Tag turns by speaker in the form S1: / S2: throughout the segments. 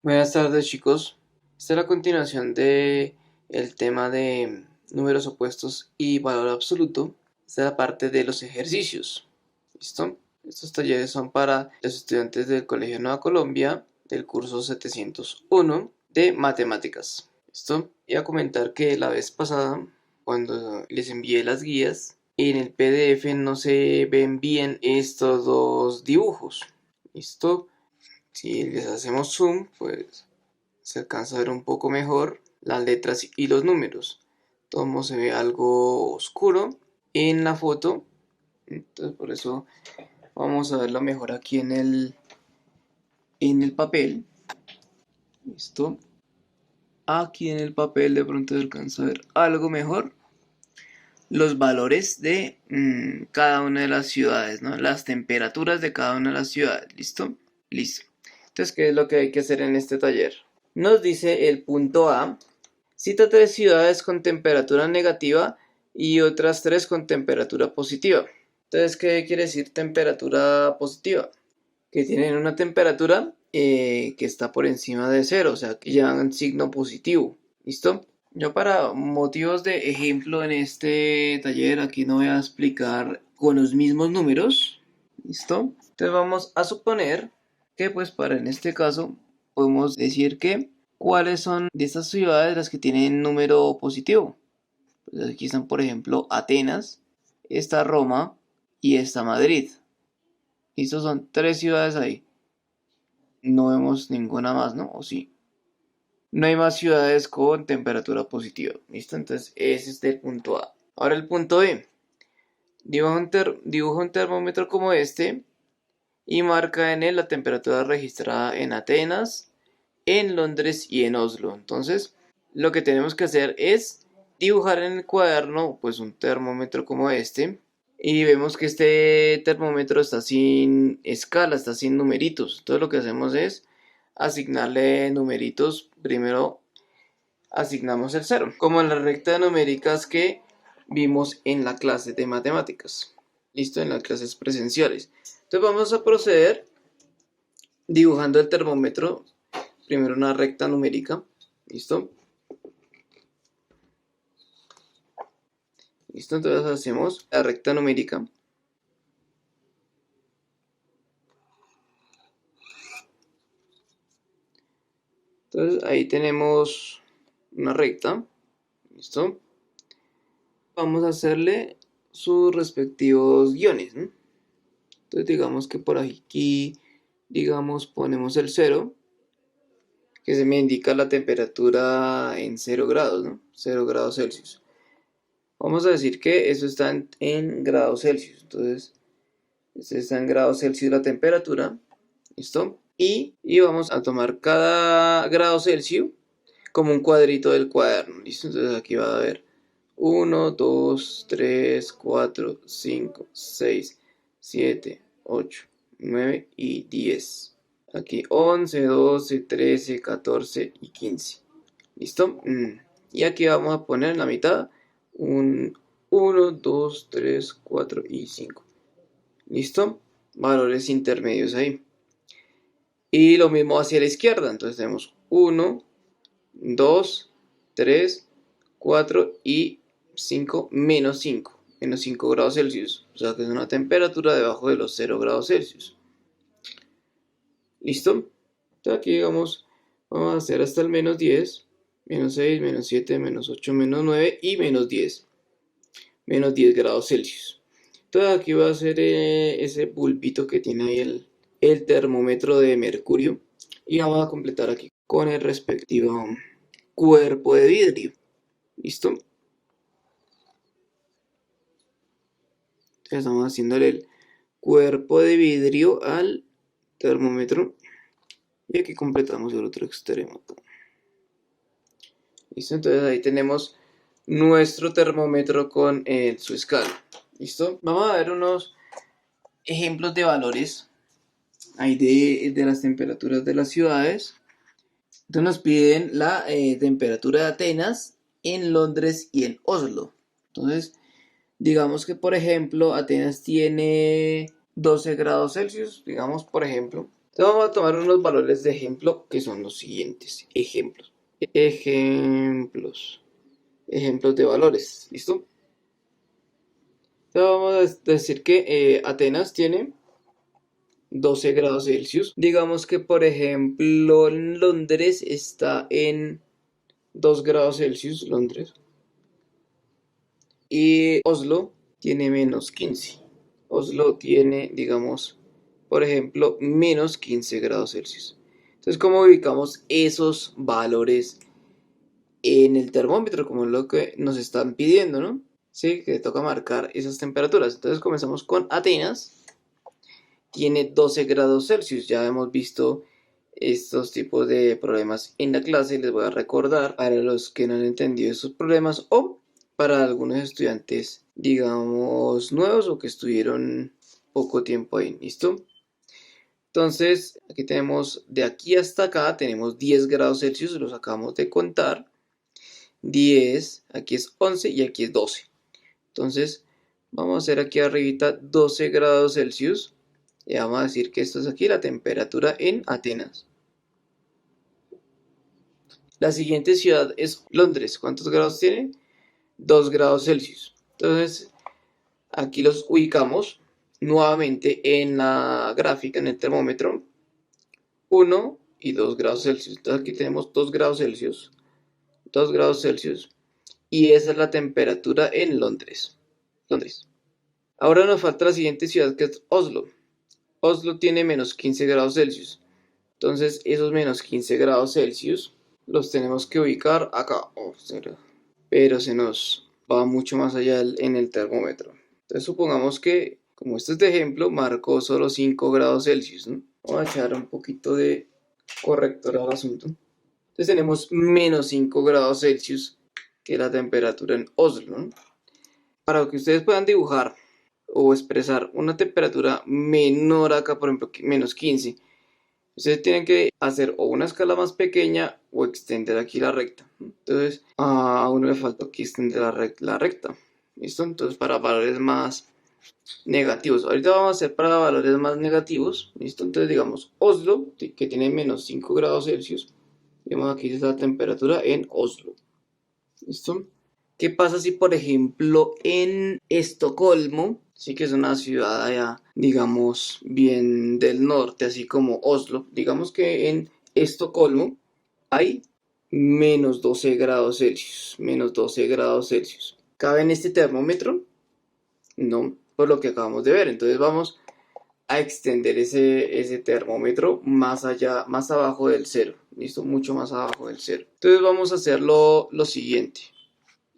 S1: Buenas tardes, chicos. Esta es la continuación de el tema de números opuestos y valor absoluto. Esta es la parte de los ejercicios. ¿Listo? Estos talleres son para los estudiantes del Colegio Nueva Colombia del curso 701 de matemáticas. ¿Listo? Y a comentar que la vez pasada, cuando les envié las guías, en el PDF no se ven bien estos dos dibujos. ¿Listo? Si les hacemos zoom, pues se alcanza a ver un poco mejor las letras y los números. Todo se ve algo oscuro en la foto. Entonces por eso vamos a verlo mejor aquí en el papel. Listo. Aquí en el papel de pronto se alcanza a ver algo mejor los valores de cada una de las ciudades, ¿no? Las temperaturas de cada una de las ciudades. ¿Listo? Listo. Entonces, ¿qué es lo que hay que hacer en este taller? Nos dice el punto A: cita 3 ciudades con temperatura negativa y otras 3 con temperatura positiva. Entonces, ¿qué quiere decir temperatura positiva? Que tienen una temperatura que está por encima de cero, o sea, que llevan signo positivo. ¿Listo? Yo, para motivos de ejemplo en este taller, aquí no voy a explicar con los mismos números. ¿Listo? Entonces vamos a suponer que, pues, para en este caso podemos decir que cuáles son de estas ciudades las que tienen número positivo. Pues aquí están, por ejemplo, Atenas, está Roma y está Madrid. Estos son 3 ciudades ahí. No vemos ninguna más, ¿no? ¿O sí? No hay más ciudades con temperatura positiva. ¿Listo? Entonces ese es el punto A. Ahora el punto B. Dibuja un termómetro como este y marca en él la temperatura registrada en Atenas, en Londres y en Oslo. Entonces, lo que tenemos que hacer es dibujar en el cuaderno pues un termómetro como este, y vemos que este termómetro está sin escala, está sin numeritos. Entonces lo que hacemos es asignarle numeritos. Primero asignamos el 0, como en la recta de numéricas que vimos en la clase de matemáticas. Listo, en las clases presenciales. Entonces vamos a proceder dibujando el termómetro. Primero una recta numérica. ¿Listo? ¿Listo? Entonces hacemos la recta numérica. Entonces ahí tenemos una recta. ¿Listo? Vamos a hacerle sus respectivos guiones, ¿no? Entonces digamos que por aquí, digamos, ponemos el 0, que se me indica la temperatura en 0 grados, ¿no? 0 grados Celsius. Vamos a decir que eso está en grados Celsius. Entonces, este está en grados Celsius la temperatura. ¿Listo? Y vamos a tomar cada grado Celsius como un cuadrito del cuaderno. ¿Listo? Entonces aquí va a haber 1, 2, 3, 4, 5, 6, 7, 8, 9 y 10. Aquí 11, 12, 13, 14 y 15. ¿Listo? Y aquí vamos a poner en la mitad un 1, 2, 3, 4 y 5. ¿Listo? Valores intermedios ahí. Y lo mismo hacia la izquierda. Entonces tenemos 1, 2, 3, 4 y 5, menos 5. Menos 5 grados Celsius. O sea que es una temperatura debajo de los 0 grados Celsius. ¿Listo? Entonces aquí, digamos, vamos a hacer hasta el menos 10, menos 6, menos 7, menos 8, menos 9 y menos 10. Menos 10 grados Celsius. Entonces aquí va a hacer ese bulbito que tiene ahí el termómetro de mercurio. Y vamos a completar aquí con el respectivo cuerpo de vidrio. ¿Listo? Entonces estamos haciéndole el cuerpo de vidrio al termómetro. Y aquí completamos el otro extremo. ¿Listo? Entonces ahí tenemos nuestro termómetro con su escala. ¿Listo? Vamos a ver unos ejemplos de valores ahí de las temperaturas de las ciudades. Entonces nos piden la temperatura de Atenas, en Londres y en Oslo. Entonces, digamos que, por ejemplo, Atenas tiene 12 grados Celsius, digamos, por ejemplo. Entonces vamos a tomar unos valores de ejemplo que son los siguientes. Ejemplos. Ejemplos de valores. ¿Listo? Entonces vamos a decir que Atenas tiene 12 grados Celsius. Digamos que, por ejemplo, Londres está en 2 grados Celsius, Londres. Y Oslo tiene menos 15. Oslo tiene, digamos, por ejemplo, menos 15 grados Celsius. Entonces, ¿cómo ubicamos esos valores en el termómetro? Como es lo que nos están pidiendo, ¿no? Sí, que toca marcar esas temperaturas. Entonces, comenzamos con Atenas. Tiene 12 grados Celsius. Ya hemos visto estos tipos de problemas en la clase. Les voy a recordar para los que no han entendido esos problemas o para algunos estudiantes, digamos, nuevos o que estuvieron poco tiempo ahí. ¿Listo? Entonces, aquí tenemos, de aquí hasta acá, tenemos 10 grados Celsius, los acabamos de contar. 10, aquí es 11 y aquí es 12. Entonces, vamos a hacer aquí arribita 12 grados Celsius. Y vamos a decir que esto es aquí la temperatura en Atenas. La siguiente ciudad es Londres. ¿Cuántos grados tiene? 2 grados Celsius. Entonces, aquí los ubicamos nuevamente en la gráfica, en el termómetro. 1 y 2 grados Celsius. Entonces, aquí tenemos 2 grados Celsius. 2 grados Celsius. Y esa es la temperatura en Londres. Londres. Ahora nos falta la siguiente ciudad, que es Oslo. Oslo tiene menos 15 grados Celsius. Entonces, esos menos 15 grados Celsius los tenemos que ubicar acá. Oh, pero se nos va mucho más allá en el termómetro. Entonces, supongamos que, como este es de ejemplo, marcó solo 5 grados Celsius, ¿no? Vamos a echar un poquito de corrector al asunto. Entonces, tenemos menos 5 grados Celsius, que es la temperatura en Oslo, ¿no? Para que ustedes puedan dibujar o expresar una temperatura menor acá, por ejemplo, menos 15, ustedes tienen que hacer o una escala más pequeña o extender aquí la recta. Entonces, a uno le falta aquí extender la recta. ¿Listo? Entonces, para valores más negativos. Ahorita vamos a hacer para valores más negativos. ¿Listo? Entonces, digamos, Oslo, que tiene menos 5 grados Celsius. Digamos, aquí está la temperatura en Oslo. ¿Listo? ¿Qué pasa si, por ejemplo, en Estocolmo, sí que es una ciudad allá, digamos, bien del norte, así como Oslo, digamos que en Estocolmo hay menos 12 grados Celsius, menos 12 grados Celsius. ¿Cabe en este termómetro? No, por lo que acabamos de ver. Entonces vamos a extender ese termómetro más allá, más abajo del cero. ¿Listo? Mucho más abajo del cero. Entonces vamos a hacer lo siguiente.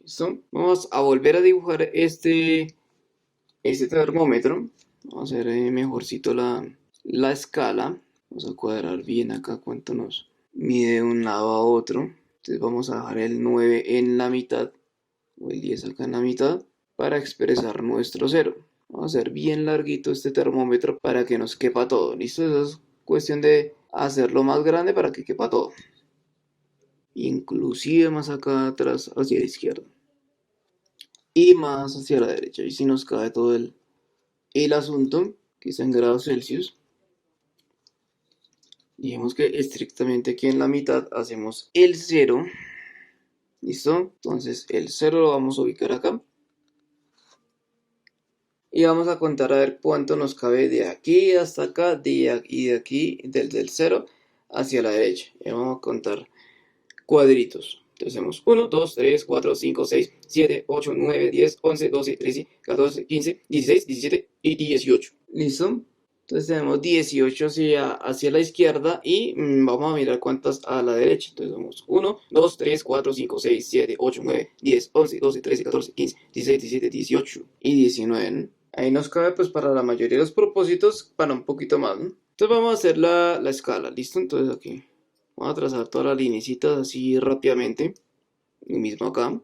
S1: ¿Listo? Vamos a volver a dibujar este termómetro. Vamos a hacer mejorcito la escala. Vamos a cuadrar bien acá cuánto nos mide de un lado a otro. Entonces vamos a dejar el 9 en la mitad, o el 10 acá en la mitad, para expresar nuestro cero. Vamos a hacer bien larguito este termómetro para que nos quepa todo. ¿Listo? Eso es cuestión de hacerlo más grande para que quepa todo. Inclusive más acá atrás hacia la izquierda. Y más hacia la derecha. Y si nos cae todo el asunto, que está en grados Celsius. Digamos que estrictamente aquí en la mitad hacemos el 0. ¿Listo? Entonces el 0 lo vamos a ubicar acá. Y vamos a contar a ver cuánto nos cabe de aquí hasta acá y de aquí, del 0 hacia la derecha. Y vamos a contar cuadritos. Entonces hacemos 1, 2, 3, 4, 5, 6, 7, 8, 9, 10, 11, 12, 13, 14, 15, 16, 17 y 18. ¿Listo? Entonces tenemos 18 hacia la izquierda y vamos a mirar cuántas a la derecha. Entonces vamos 1, 2, 3, 4, 5, 6, 7, 8, 9, 10, 11, 12, 13, 14, 15, 16, 17, 18 y 19. ¿No? Ahí nos cabe pues para la mayoría de los propósitos, para un poquito más. ¿No? Entonces vamos a hacer la escala. ¿Listo? Entonces aquí vamos a trazar todas las linecitas así rápidamente. Lo mismo acá.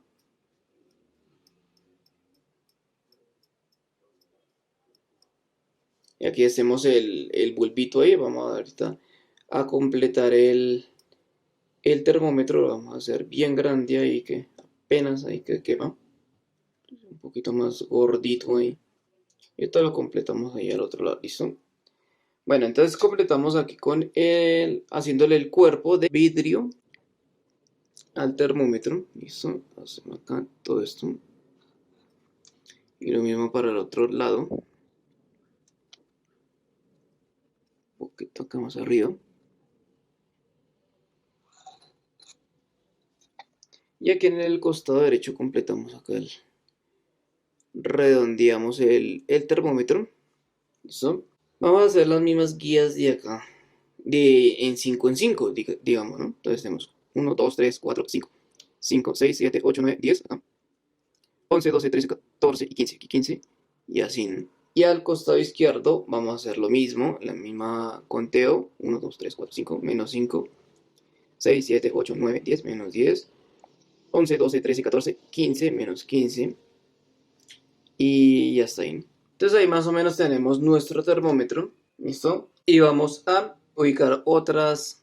S1: Y aquí hacemos el bulbito ahí. Vamos a ahorita a completar el termómetro. Lo vamos a hacer bien grande ahí, que apenas ahí que quema. Un poquito más gordito ahí. Y esto lo completamos ahí al otro lado. ¿Listo? Bueno, entonces completamos aquí con haciéndole el cuerpo de vidrio al termómetro. Listo, hacemos acá todo esto. Y lo mismo para el otro lado. Un poquito acá más arriba. Y aquí en el costado derecho completamos acá redondeamos el termómetro. ¿Listo? Vamos a hacer las mismas guías de acá. En 5 en 5, digamos, ¿no? Entonces tenemos 1, 2, 3, 4, 5. 5, 6, 7, 8, 9, 10. Acá. 11, 12, 13, 14 y 15. Aquí 15. Y así, ¿no? Y al costado izquierdo vamos a hacer lo mismo, la misma conteo. 1, 2, 3, 4, 5, menos 5. 6, 7, 8, 9, 10, menos 10. 11, 12, 13, 14, 15, menos 15. Y ya está ahí. Entonces ahí más o menos tenemos nuestro termómetro. ¿Listo? Y vamos a ubicar otras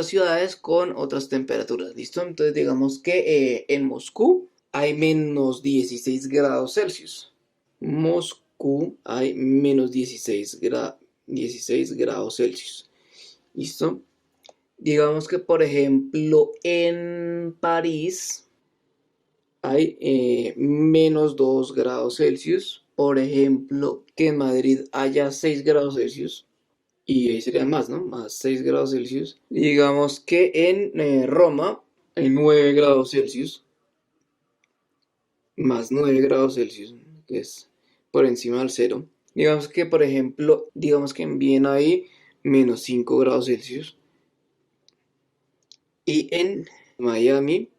S1: ciudades con otras temperaturas. ¿Listo? Entonces digamos que en Moscú hay menos 16 grados Celsius. Moscú hay menos 16 grados Celsius. ¿Listo? Digamos que por ejemplo en París hay menos 2 grados Celsius. Por ejemplo, que en Madrid haya 6 grados Celsius. Y ahí serían más, ¿no? Más 6 grados Celsius. Digamos que en Roma hay 9 grados Celsius. Más 9 grados Celsius, que es por encima del cero. Digamos que, por ejemplo, digamos que en Viena hay menos 5 grados Celsius. Y en Miami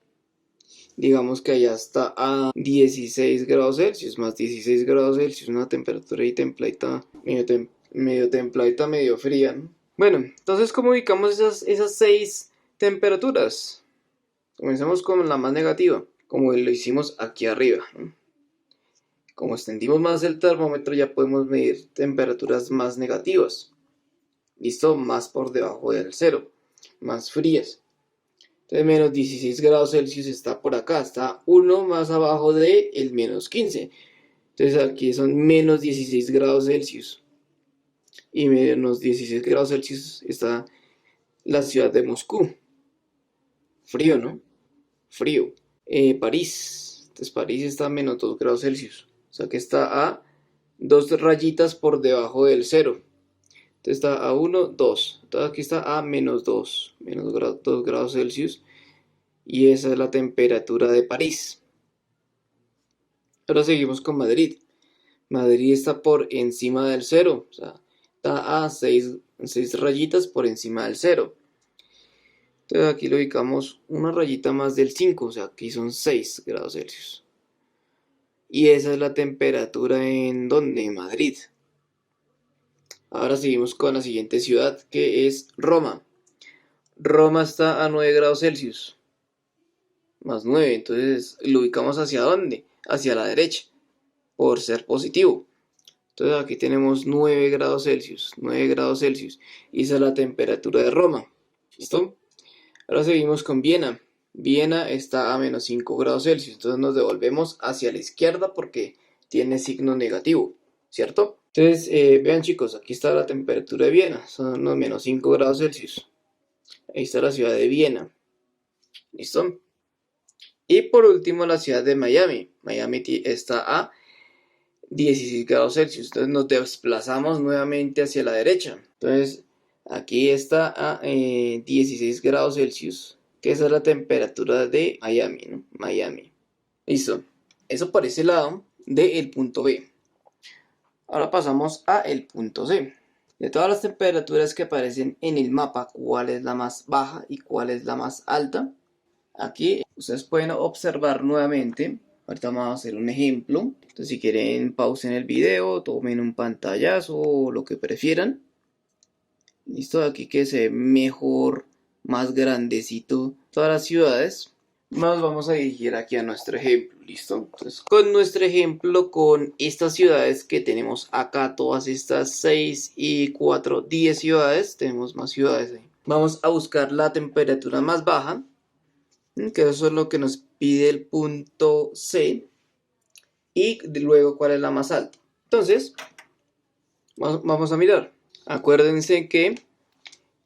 S1: digamos que allá está a 16 grados Celsius, más 16 grados Celsius, una temperatura ahí templadita, medio templadita, medio fría, ¿no? Bueno, entonces, ¿cómo ubicamos esas 6 temperaturas? Comencemos con la más negativa, como lo hicimos aquí arriba, ¿no? Como extendimos más el termómetro, ya podemos medir temperaturas más negativas. ¿Listo? Más por debajo del cero, más frías. Entonces menos 16 grados Celsius está por acá, está uno más abajo de el menos 15. Entonces aquí son menos 16 grados Celsius. Y menos 16 grados Celsius está la ciudad de Moscú. Frío, ¿no? Frío. París. Entonces París está a menos 2 grados Celsius. O sea que está a 2 rayitas por debajo del cero. Entonces está a 1, 2. Entonces aquí está a menos 2. Menos 2 grados Celsius. Y esa es la temperatura de París. Ahora seguimos con Madrid. Madrid está por encima del cero. O sea, está a 6 rayitas por encima del cero. Entonces aquí lo ubicamos una rayita más del 5. O sea, aquí son 6 grados Celsius. Y esa es la temperatura en donde, en Madrid. Ahora seguimos con la siguiente ciudad, que es Roma. Roma está a 9 grados Celsius. Más 9. Entonces lo ubicamos hacia dónde? Hacia la derecha, por ser positivo. Entonces aquí tenemos 9 grados Celsius. 9 grados Celsius. Y esa es la temperatura de Roma. ¿Listo? Ahora seguimos con Viena. Viena está a menos 5 grados Celsius. Entonces nos devolvemos hacia la izquierda porque tiene signo negativo. ¿Cierto? Entonces, vean chicos, aquí está la temperatura de Viena. Son unos menos 5 grados Celsius. Ahí está la ciudad de Viena. ¿Listo? Y por último la ciudad de Miami. Miami está a 16 grados Celsius. Entonces nos desplazamos nuevamente hacia la derecha. Entonces aquí está a 16 grados Celsius. Que esa es la temperatura de Miami, ¿no? Miami. Listo. Eso por ese lado del punto B. Ahora pasamos a el punto C. De todas las temperaturas que aparecen en el mapa, ¿cuál es la más baja y cuál es la más alta? Aquí ustedes pueden observar nuevamente. Ahorita vamos a hacer un ejemplo. Entonces si quieren pausen el video, tomen un pantallazo o lo que prefieran. Listo, aquí que se ve mejor, más grandecito todas las ciudades. Nos vamos a dirigir aquí a nuestro ejemplo, ¿listo? Entonces con nuestro ejemplo, con estas ciudades que tenemos acá, todas estas 6 y 4, 10 ciudades, tenemos más ciudades ahí. Vamos a buscar la temperatura más baja, que eso es lo que nos pide el punto C, y luego cuál es la más alta. Entonces, vamos a mirar. Acuérdense que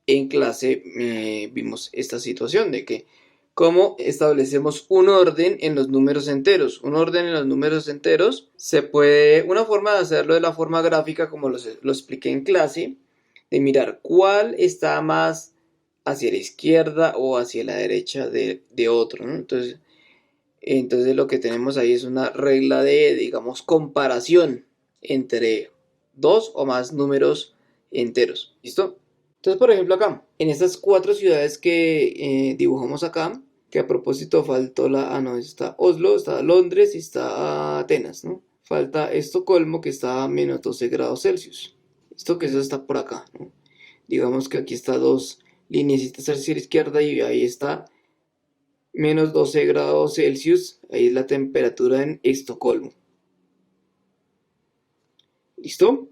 S1: en clase vimos esta situación de que cómo establecemos un orden en los números enteros. Un orden en los números enteros se puede, una forma de hacerlo de la forma gráfica, como lo expliqué en clase, de mirar cuál está más hacia la izquierda o hacia la derecha de otro, ¿no? Entonces lo que tenemos ahí es una regla de, digamos, comparación entre dos o más números enteros. ¿Listo? Entonces, por ejemplo, acá, en estas cuatro ciudades que dibujamos acá, que a propósito faltó la... Ah, no, está Oslo, está Londres y está Atenas, ¿no? Falta Estocolmo, que está a menos 12 grados Celsius. Esto que eso está por acá, ¿no? Digamos que aquí está dos líneas hacia la izquierda y ahí está menos 12 grados Celsius. Ahí es la temperatura en Estocolmo. ¿Listo?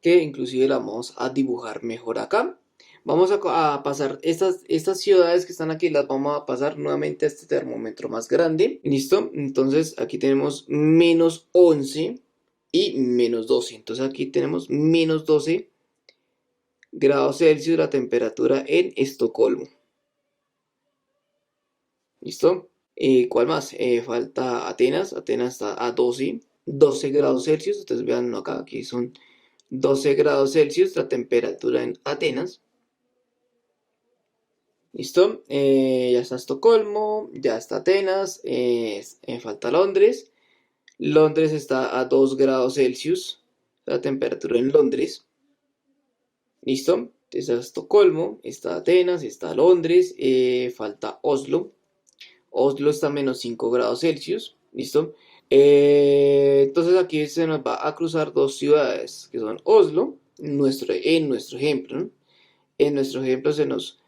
S1: Que inclusive la vamos a dibujar mejor acá. Vamos a pasar estas ciudades que están aquí, las vamos a pasar nuevamente a este termómetro más grande. ¿Listo? Entonces aquí tenemos menos 11 y menos 12. Entonces aquí tenemos menos 12 grados Celsius la temperatura en Estocolmo. ¿Listo? ¿Cuál más? Falta Atenas. Atenas está a 12 grados Celsius. Entonces vean acá, aquí son 12 grados Celsius la temperatura en Atenas. ¿Listo? Ya está Estocolmo, ya está Atenas, falta Londres. Londres está a 2 grados Celsius la temperatura en Londres. ¿Listo? Está Estocolmo, está Atenas, está Londres, falta Oslo. Oslo está a menos 5 grados Celsius. ¿Listo? Entonces aquí se nos va a cruzar dos ciudades que son Oslo, en nuestro ejemplo, ¿no? En nuestro ejemplo se nos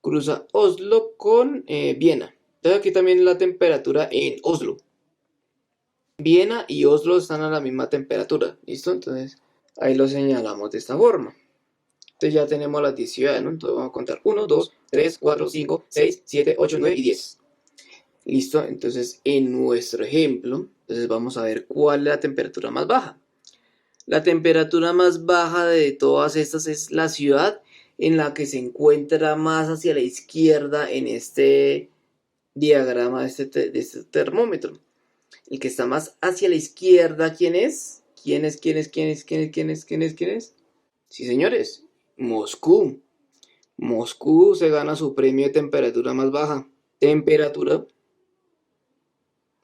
S1: cruza Oslo con Viena. Entonces aquí también la temperatura en Oslo. Viena y Oslo están a la misma temperatura. ¿Listo? Entonces ahí lo señalamos de esta forma. Entonces ya tenemos las 10 ciudades, ¿no? Entonces vamos a contar 1, 2, 3, 4, 5, 6, 7, 8, 9 y 10. ¿Listo? Entonces en nuestro ejemplo, entonces vamos a ver cuál es la temperatura más baja. La temperatura más baja de todas estas es la ciudad en la que se encuentra más hacia la izquierda en este diagrama de este termómetro. El que está más hacia la izquierda, ¿quién es? ¿Quién es? Sí, señores, Moscú. Moscú se gana su premio de temperatura más baja. Temperatura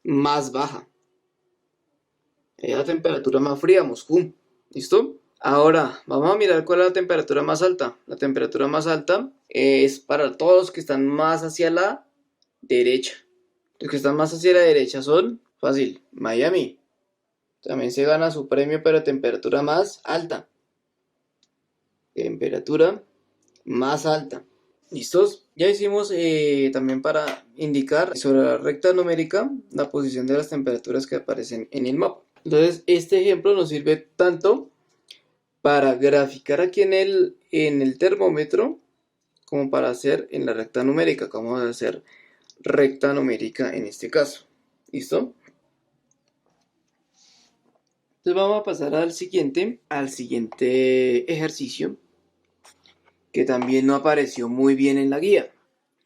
S1: más baja. Es la temperatura más fría, Moscú. ¿Listo? Ahora, vamos a mirar cuál es la temperatura más alta. La temperatura más alta es para todos los que están más hacia la derecha. Los que están más hacia la derecha son, fácil, Miami. También se gana su premio, pero temperatura más alta. Temperatura más alta. ¿Listos? Ya hicimos también para indicar sobre la recta numérica la posición de las temperaturas que aparecen en el mapa. Entonces, este ejemplo nos sirve tanto para graficar aquí en el termómetro como para hacer en la recta numérica, como vamos a hacer recta numérica en este caso. ¿Listo? Entonces vamos a pasar al siguiente ejercicio que también no apareció muy bien en la guía.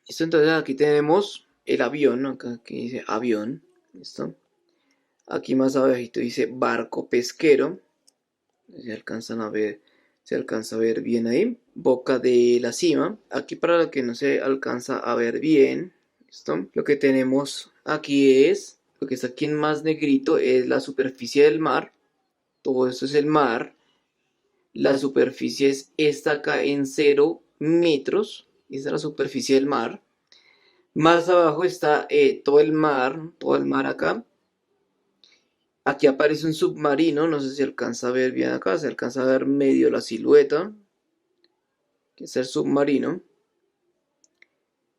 S1: ¿Listo? Entonces aquí tenemos el avión, ¿no? Acá aquí dice avión. ¿Listo? Aquí más abajito dice barco pesquero. Se alcanza a ver bien ahí. Boca de la cima. Aquí para lo que no se alcanza a ver bien. ¿Listo? Lo que tenemos aquí es, lo que está aquí en más negrito es la superficie del mar. Todo esto es el mar. La superficie es esta acá en 0 metros. Esta es la superficie del mar. Más abajo está todo el mar acá. Aquí aparece un submarino, no sé si alcanza a ver bien acá, se alcanza a ver medio la silueta, que es el submarino.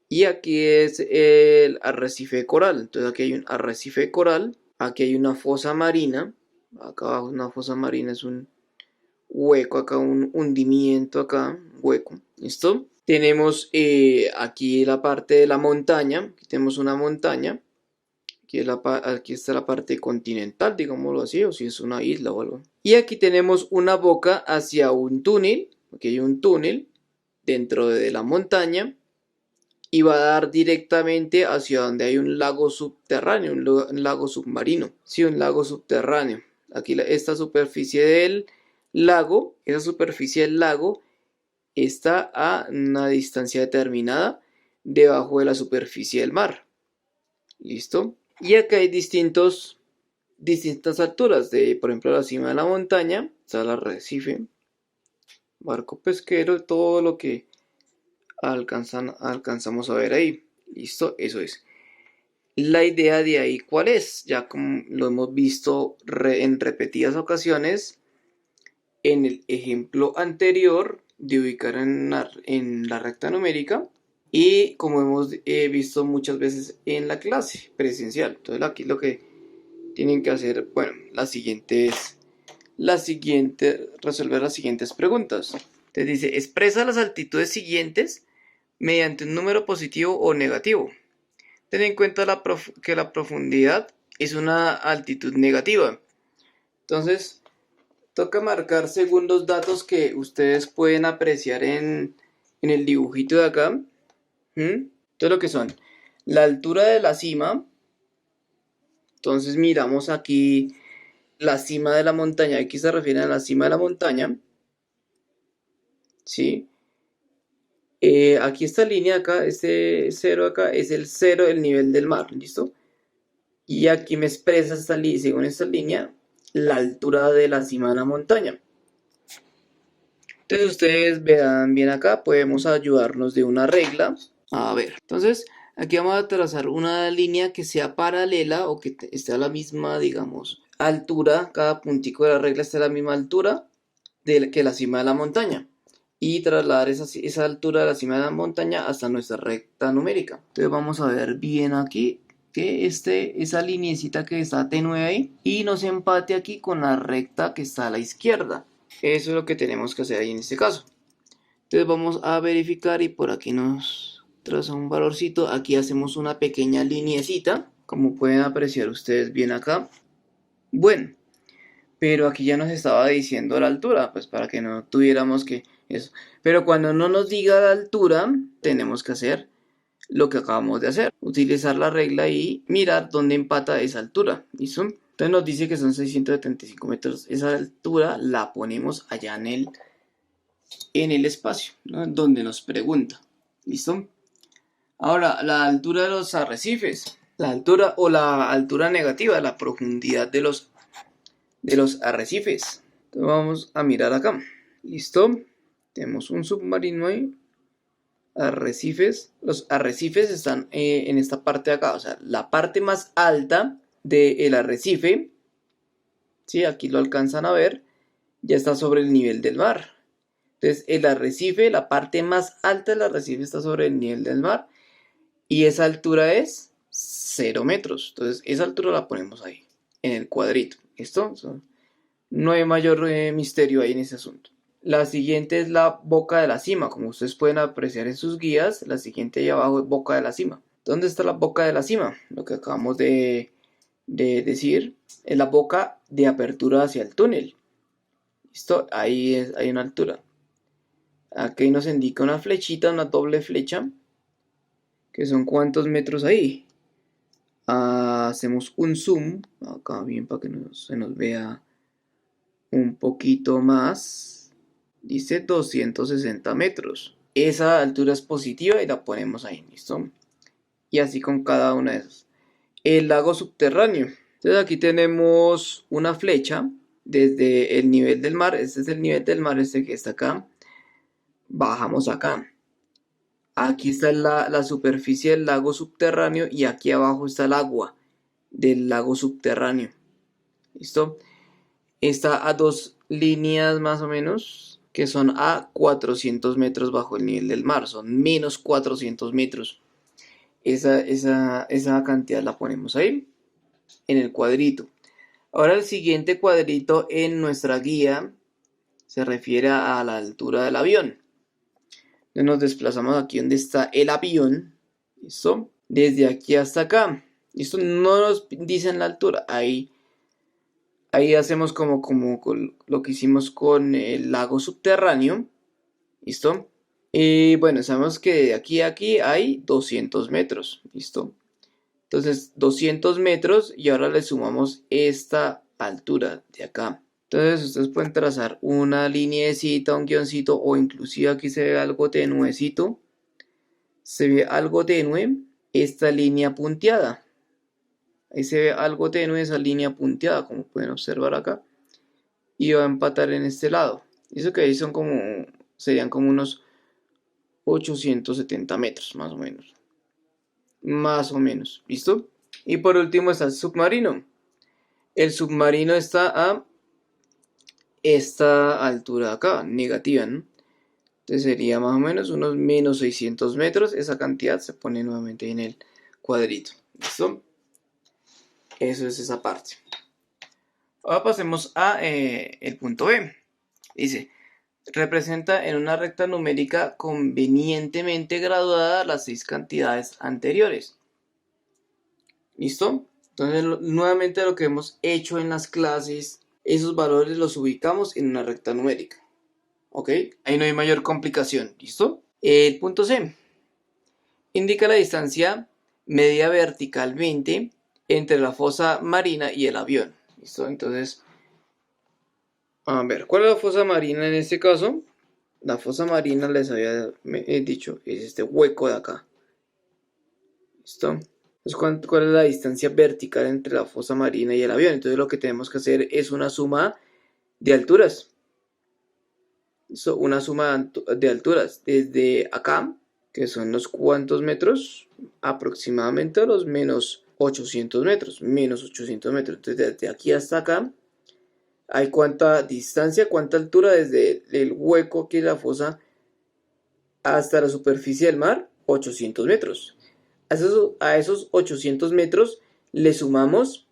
S1: Y aquí es el arrecife coral, entonces aquí hay un arrecife coral, aquí hay una fosa marina, acá abajo una fosa marina es un hueco acá, un hundimiento acá, hueco, ¿listo? Tenemos aquí la parte de la montaña, aquí tenemos una montaña, Aquí está la parte continental, digámoslo así, o si es una isla o algo. Y aquí tenemos una boca hacia un túnel. Aquí hay un túnel dentro de la montaña. Y va a dar directamente hacia donde hay un lago subterráneo, un lago submarino. Sí, un lago subterráneo. Aquí esta superficie del lago, esa superficie del lago está a una distancia determinada debajo de la superficie del mar. ¿Listo? Y acá hay distintas alturas. Por ejemplo, la cima de la montaña está el arrecife, barco pesquero, todo lo que alcanzamos a ver ahí. ¿Listo? Eso es. La idea de ahí, ¿cuál es? Ya como lo hemos visto en repetidas ocasiones, en el ejemplo anterior de ubicar en la recta numérica y como hemos visto muchas veces en la clase presencial. Entonces aquí lo que tienen que hacer, bueno, resolver las siguientes preguntas. Entonces dice, expresa las altitudes siguientes mediante un número positivo o negativo. Ten en cuenta que la profundidad es una altitud negativa. Entonces, toca marcar según los datos que ustedes pueden apreciar en el dibujito de acá. Todo lo que son la altura de la cima. Entonces miramos aquí la cima de la montaña. Aquí se refiere a la cima de la montaña. ¿Sí? Aquí esta línea acá, este cero acá, es el cero del nivel del mar. ¿Listo? Y aquí me expresa según esta línea la altura de la cima de la montaña. Entonces ustedes verán bien acá, podemos ayudarnos de una regla. A ver, entonces aquí vamos a trazar una línea que sea paralela o que esté a la misma, digamos, altura. Cada puntico de la regla esté a la misma altura que la cima de la montaña. Y trasladar esa altura de la cima de la montaña hasta nuestra recta numérica. Entonces vamos a ver bien aquí que esa linecita que está tenue ahí y nos empate aquí con la recta que está a la izquierda. Eso es lo que tenemos que hacer ahí en este caso. Entonces vamos a verificar y por aquí nos traza un valorcito. Aquí hacemos una pequeña linecita, como pueden apreciar ustedes bien acá. Bueno, pero aquí ya nos estaba diciendo la altura, pues para que no tuviéramos que eso. Pero cuando no nos diga la altura, tenemos que hacer lo que acabamos de hacer. Utilizar la regla y mirar dónde empata esa altura. ¿Listo? Entonces nos dice que son 675 metros. Esa altura la ponemos allá en el espacio, ¿no? Donde nos pregunta. ¿Listo? Ahora, la altura de los arrecifes. La altura o la altura negativa, la profundidad de los arrecifes. Entonces vamos a mirar acá. ¿Listo? Tenemos un submarino ahí. Arrecifes. Los arrecifes están en esta parte de acá. O sea, la parte más alta del arrecife. ¿Sí? Aquí lo alcanzan a ver. Ya está sobre el nivel del mar. Entonces el arrecife, la parte más alta del arrecife está sobre el nivel del mar. Y esa altura es 0 metros. Entonces esa altura la ponemos ahí. En el cuadrito. ¿Listo? No hay mayor misterio ahí en ese asunto. La siguiente es la boca de la cima. Como ustedes pueden apreciar en sus guías, la siguiente ahí abajo es boca de la cima. ¿Dónde está la boca de la cima? Lo que acabamos de decir es la boca de apertura hacia el túnel. ¿Listo? Ahí hay una altura. Aquí nos indica una flechita, una doble flecha. Que son cuántos metros ahí. Hacemos un zoom. Acá bien para que se nos vea un poquito más. Dice 260 metros. Esa altura es positiva y la ponemos ahí, ¿listo? Y así con cada una de esas. El lago subterráneo. Entonces aquí tenemos una flecha desde el nivel del mar. Este es el nivel del mar, este que está acá. Bajamos acá. Aquí está la superficie del lago subterráneo y aquí abajo está el agua del lago subterráneo. ¿Listo? Está a 2 líneas más o menos, que son a 400 metros bajo el nivel del mar. Son menos 400 metros. Esa cantidad la ponemos ahí, en el cuadrito. Ahora el siguiente cuadrito en nuestra guía se refiere a la altura del avión. Entonces nos desplazamos aquí donde está el avión. ¿Listo? Desde aquí hasta acá. Esto no nos dicen la altura. Ahí hacemos como con lo que hicimos con el lago subterráneo. ¿Listo? Y bueno, sabemos que de aquí a aquí hay 200 metros. ¿Listo? Entonces, 200 metros y ahora le sumamos esta altura de acá. Entonces, ustedes pueden trazar una lineecita, un guioncito, o inclusive aquí se ve algo tenuecito. Se ve algo tenue esta línea punteada. Ahí se ve algo tenue esa línea punteada, como pueden observar acá. Y va a empatar en este lado. Eso que ahí serían como unos 870 metros, más o menos. Más o menos, ¿listo? Y por último está el submarino. El submarino está a esta altura de acá, negativa, ¿no? Entonces sería más o menos unos menos 600 metros. Esa cantidad se pone nuevamente en el cuadrito. ¿Listo? Eso es esa parte. Ahora pasemos a el punto B. Dice, representa en una recta numérica convenientemente graduada las 6 cantidades anteriores. ¿Listo? Entonces, nuevamente lo que hemos hecho en las clases, esos valores los ubicamos en una recta numérica. ¿Ok? Ahí no hay mayor complicación. ¿Listo? El punto C. Indica la distancia medida verticalmente entre la fosa marina y el avión. ¿Listo? Entonces, a ver, ¿cuál es la fosa marina en este caso? La fosa marina, les había dicho, es este hueco de acá. ¿Listo? Entonces, ¿cuál es la distancia vertical entre la fosa marina y el avión? Entonces, lo que tenemos que hacer es una suma de alturas. ¿Listo? Una suma de alturas. Desde acá, que son los cuantos metros, aproximadamente a los menos 800 metros. Menos 800 metros. Entonces, desde aquí hasta acá, hay cuánta distancia, cuánta altura desde el hueco que es la fosa hasta la superficie del mar, 800 metros. A esos 800 metros le sumamos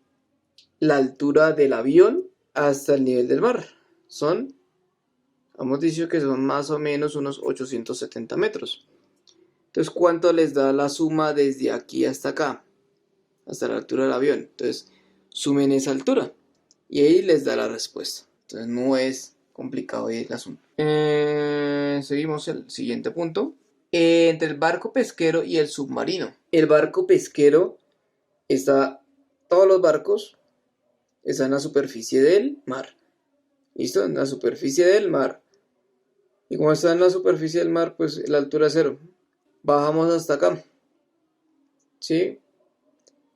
S1: la altura del avión hasta el nivel del mar. Hemos dicho que son más o menos unos 870 metros. Entonces, ¿cuánto les da la suma desde aquí hasta acá? Hasta la altura del avión. Entonces, sumen esa altura. Y ahí les da la respuesta. Entonces, no es complicado el asunto. Seguimos el siguiente punto. Entre el barco pesquero y el submarino. El barco pesquero todos los barcos están en la superficie del mar. ¿Listo? En la superficie del mar. Y como está en la superficie del mar, pues la altura es 0. Bajamos hasta acá. ¿Sí?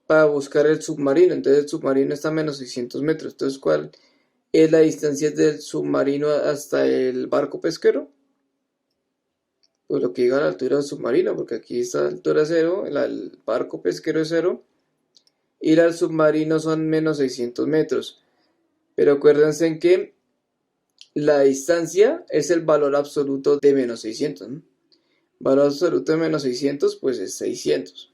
S1: Para buscar el submarino. Entonces el submarino está a menos 600 metros. Entonces, ¿cuál es la distancia del submarino hasta el barco pesquero? Pues lo que diga la altura del submarino, porque aquí está la altura 0, el barco pesquero es 0, ir al submarino son menos 600 metros. Pero acuérdense en que la distancia es el valor absoluto de menos 600, ¿no? Valor absoluto de menos 600, pues es 600.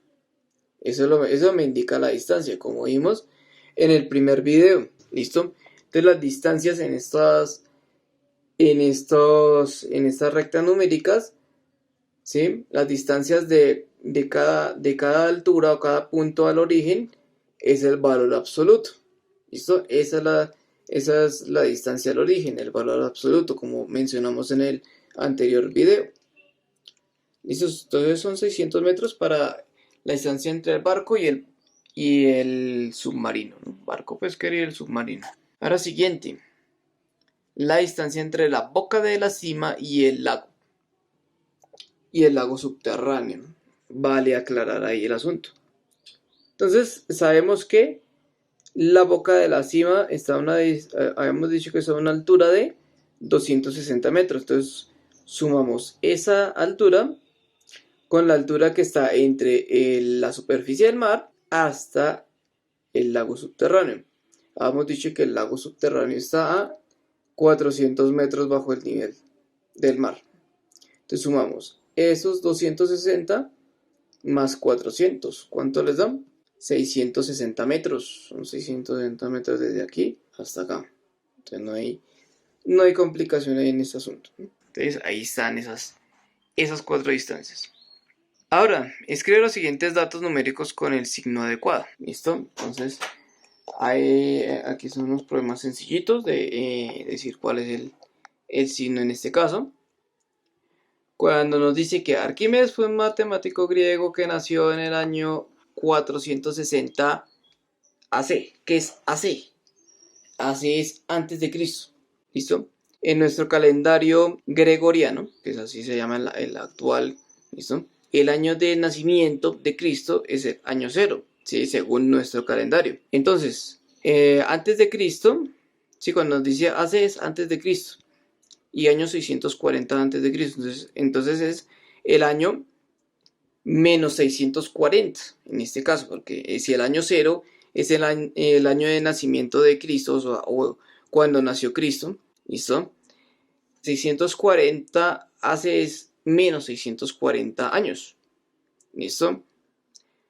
S1: Eso me indica la distancia, como vimos en el primer video. ¿Listo? Entonces las distancias en estas rectas numéricas, ¿sí? Las distancias de cada altura o cada punto al origen es el valor absoluto. ¿Listo? Esa es la distancia al origen, el valor absoluto, como mencionamos en el anterior video. ¿Listo? Entonces son 600 metros para la distancia entre el barco y el submarino, ¿no? Barco pesquero y el submarino. Ahora siguiente. La distancia entre la boca de la cima y el lago. Y el lago subterráneo. Vale aclarar ahí el asunto. Entonces sabemos que la boca de la cima habíamos dicho que está a una altura de 260 metros. Entonces sumamos esa altura con la altura que está entre la superficie del mar hasta el lago subterráneo. Habíamos dicho que el lago subterráneo está a 400 metros bajo el nivel del mar. Entonces sumamos esos 260 más 400. ¿Cuánto les dan? 660 metros. Son 660 metros desde aquí hasta acá. Entonces no hay complicación ahí en este asunto. Entonces ahí están esas 4 distancias. Ahora, escribe los siguientes datos numéricos con el signo adecuado. ¿Listo? Entonces, aquí son unos problemas sencillitos de decir cuál es el signo en este caso. Cuando nos dice que Arquímedes fue un matemático griego que nació en el año 460 AC. ¿Qué es AC? AC es antes de Cristo. ¿Listo? En nuestro calendario gregoriano, que es así se llama el actual, ¿listo? El año de nacimiento de Cristo es el año cero, ¿sí? Según nuestro calendario. Entonces, antes de Cristo, sí, cuando nos dice AC es antes de Cristo y año 640 antes de Cristo. Entonces es el año menos 640 en este caso, porque si el año cero es el año de nacimiento de Cristo o cuando nació Cristo, ¿listo? 640 hace es menos 640 años, ¿listo?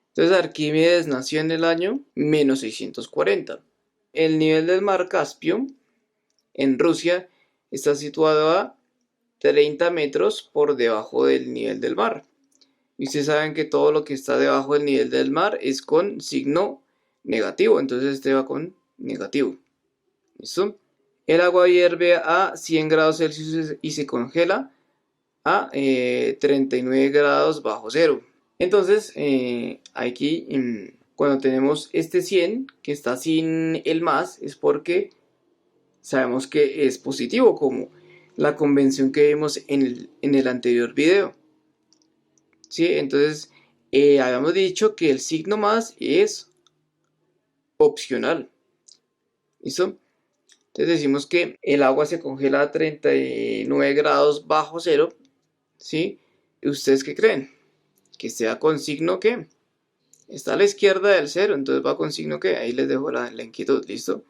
S1: Entonces Arquímedes nació en el año menos 640. El nivel del mar Caspio en Rusia está situado a 30 metros por debajo del nivel del mar. Y ustedes saben que todo lo que está debajo del nivel del mar es con signo negativo, entonces este va con negativo. ¿Listo? El agua hierve a 100 grados Celsius y se congela a 39 grados bajo cero. Entonces, aquí cuando tenemos este 100 que está sin el más, es porque sabemos que es positivo, como la convención que vimos en el anterior video. ¿Sí? Entonces, habíamos dicho que el signo más es opcional. ¿Listo? Entonces decimos que el agua se congela a 39 grados bajo cero. ¿Sí? ¿Y ustedes qué creen? Que sea con signo que está a la izquierda del cero, entonces va con signo que ahí les dejo la inquietud, ¿listo?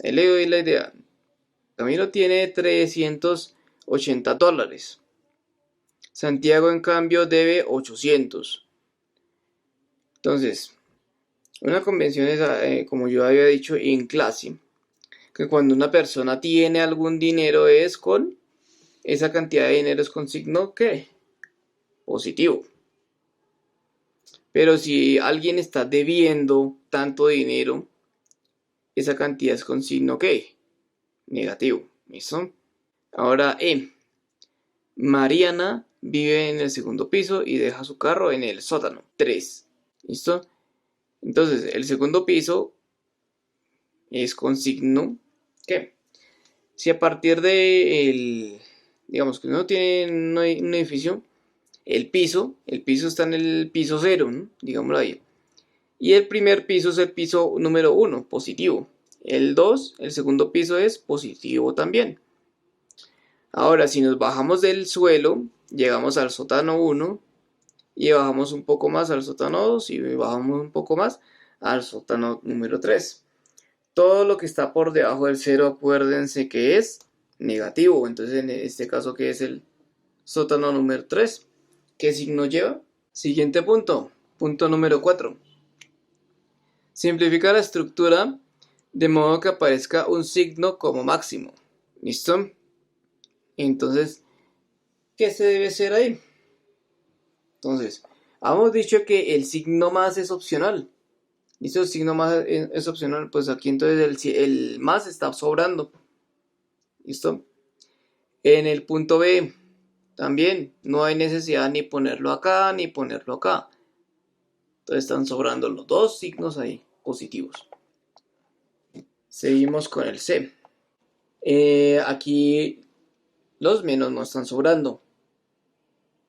S1: Ahí le doy la idea. Camilo tiene $380. Santiago, en cambio, debe 800. Entonces, una convención es, como yo había dicho en clase, que cuando una persona tiene algún dinero es con, esa cantidad de dinero es con signo ¿qué? Positivo. Pero si alguien está debiendo tanto dinero, esa cantidad es con signo ¿qué? Negativo. ¿Listo? Ahora Mariana vive en el segundo piso y deja su carro en el sótano. 3. ¿Listo? Entonces, el segundo piso es con signo ¿qué? Si a partir de digamos que uno tiene un edificio, el piso está en el piso 0, ¿no? Digámoslo ahí. Y el primer piso es el piso número 1, positivo. El 2, el segundo piso es positivo también. Ahora, si nos bajamos del suelo, llegamos al sótano 1 y bajamos un poco más al sótano 2 y bajamos un poco más al sótano número 3. Todo lo que está por debajo del 0, acuérdense que es negativo. Entonces, en este caso, ¿qué es el sótano número 3? ¿Qué signo lleva? Siguiente punto. Punto número 4. Simplifica la estructura de modo que aparezca un signo como máximo. ¿Listo? Entonces, ¿qué se debe hacer ahí? Entonces, hemos dicho que el signo más es opcional. ¿Listo? El signo más es opcional. Pues aquí entonces el más está sobrando. ¿Listo? En el punto B, también no hay necesidad ni ponerlo acá ni ponerlo acá. Entonces están sobrando los dos signos ahí, positivos. Seguimos con el C. Aquí los menos no están sobrando.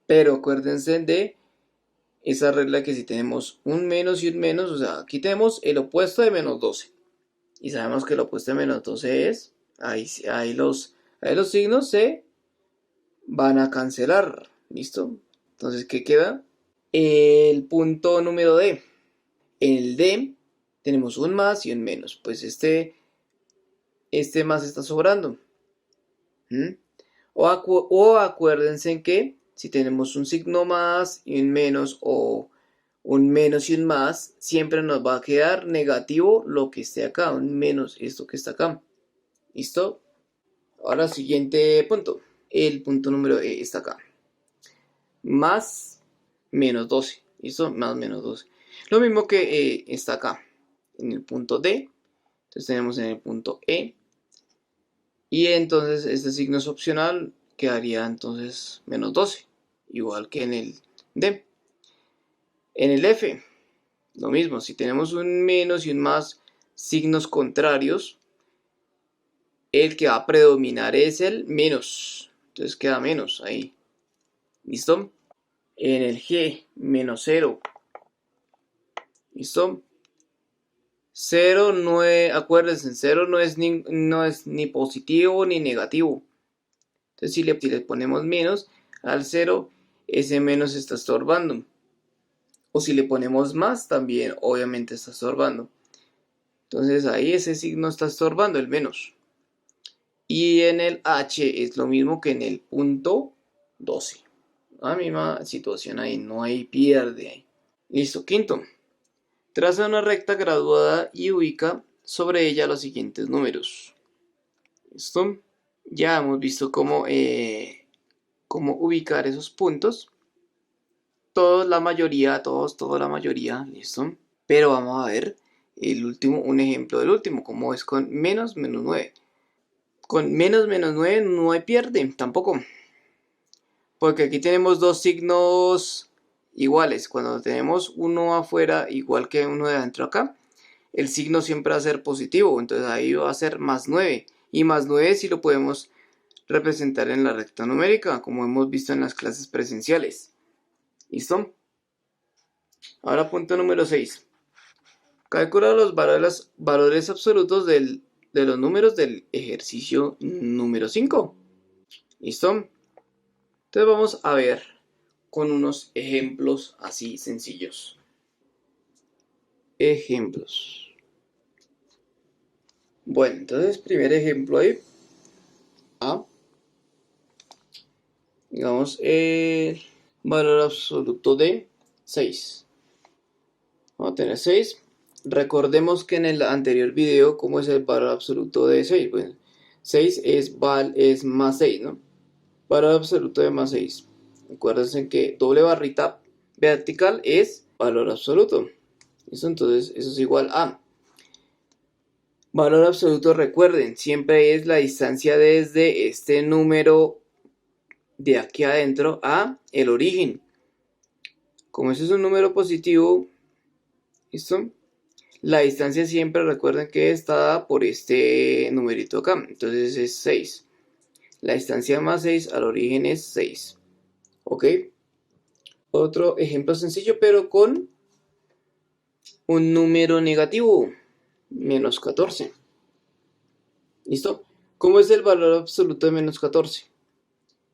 S1: Pero acuérdense de esa regla que si tenemos un menos y un menos, o sea, aquí tenemos el opuesto de menos 12. Y sabemos que el opuesto de menos 12 es, ahí los signos se van a cancelar. ¿Listo? Entonces, ¿qué queda? El punto número D. En el D tenemos un más y un menos. Pues este más está sobrando. ¿Mm? O acuérdense que si tenemos un signo más y un menos o un menos y un más, siempre nos va a quedar negativo lo que esté acá, un menos esto que está acá. ¿Listo? Ahora siguiente punto. El punto número E está acá. Más menos 12. ¿Listo? Más menos 12. Lo mismo que está acá, en el punto D. Entonces tenemos en el punto E. Y entonces este signo es opcional, quedaría entonces menos 12. Igual que en el D. En el F, lo mismo. Si tenemos un menos y un más signos contrarios, el que va a predominar es el menos. Entonces queda menos ahí. ¿Listo? En el G, menos 0. ¿Listo? 0 no es, acuérdense, 0 no es ni positivo ni negativo. Entonces si le ponemos menos al 0, ese menos está estorbando. O si le ponemos más, también obviamente está estorbando. Entonces ahí ese signo está estorbando, el menos. Y en el H es lo mismo que en el punto 12. La misma situación ahí, no hay pierde ahí. Listo, quinto. Traza una recta graduada y ubica sobre ella los siguientes números. ¿Listo? Ya hemos visto cómo ubicar esos puntos. Toda la mayoría, ¿listo? Pero vamos a ver el último, un ejemplo del último, como es con menos 9. Con menos 9 no hay pierde, tampoco. Porque aquí tenemos dos signos iguales. Cuando tenemos uno afuera igual que uno de adentro acá, el signo siempre va a ser positivo. Entonces ahí va a ser más 9. Y más 9 si lo podemos representar en la recta numérica, como hemos visto en las clases presenciales. ¿Listo? Ahora punto número 6. Calcula los valores absolutos de los números del ejercicio número 5. ¿Listo? Entonces vamos a ver con unos ejemplos así sencillos. Ejemplos. Bueno, entonces primer ejemplo ahí. A. Digamos el valor absoluto de 6. Vamos a tener 6. Recordemos que en el anterior video, ¿cómo es el valor absoluto de 6? Bueno, 6 es más 6, ¿no? Valor absoluto de más 6. Acuérdense que doble barrita vertical es valor absoluto. ¿Listo? Entonces eso es igual a. Valor absoluto, recuerden, siempre es la distancia desde este número de aquí adentro a el origen. Como ese es un número positivo, ¿listo? La distancia siempre recuerden que está dada por este numerito acá. Entonces es 6. La distancia más 6 al origen es 6. ¿Ok? Otro ejemplo sencillo, pero con un número negativo. Menos 14. ¿Listo? ¿Cómo es el valor absoluto de menos 14?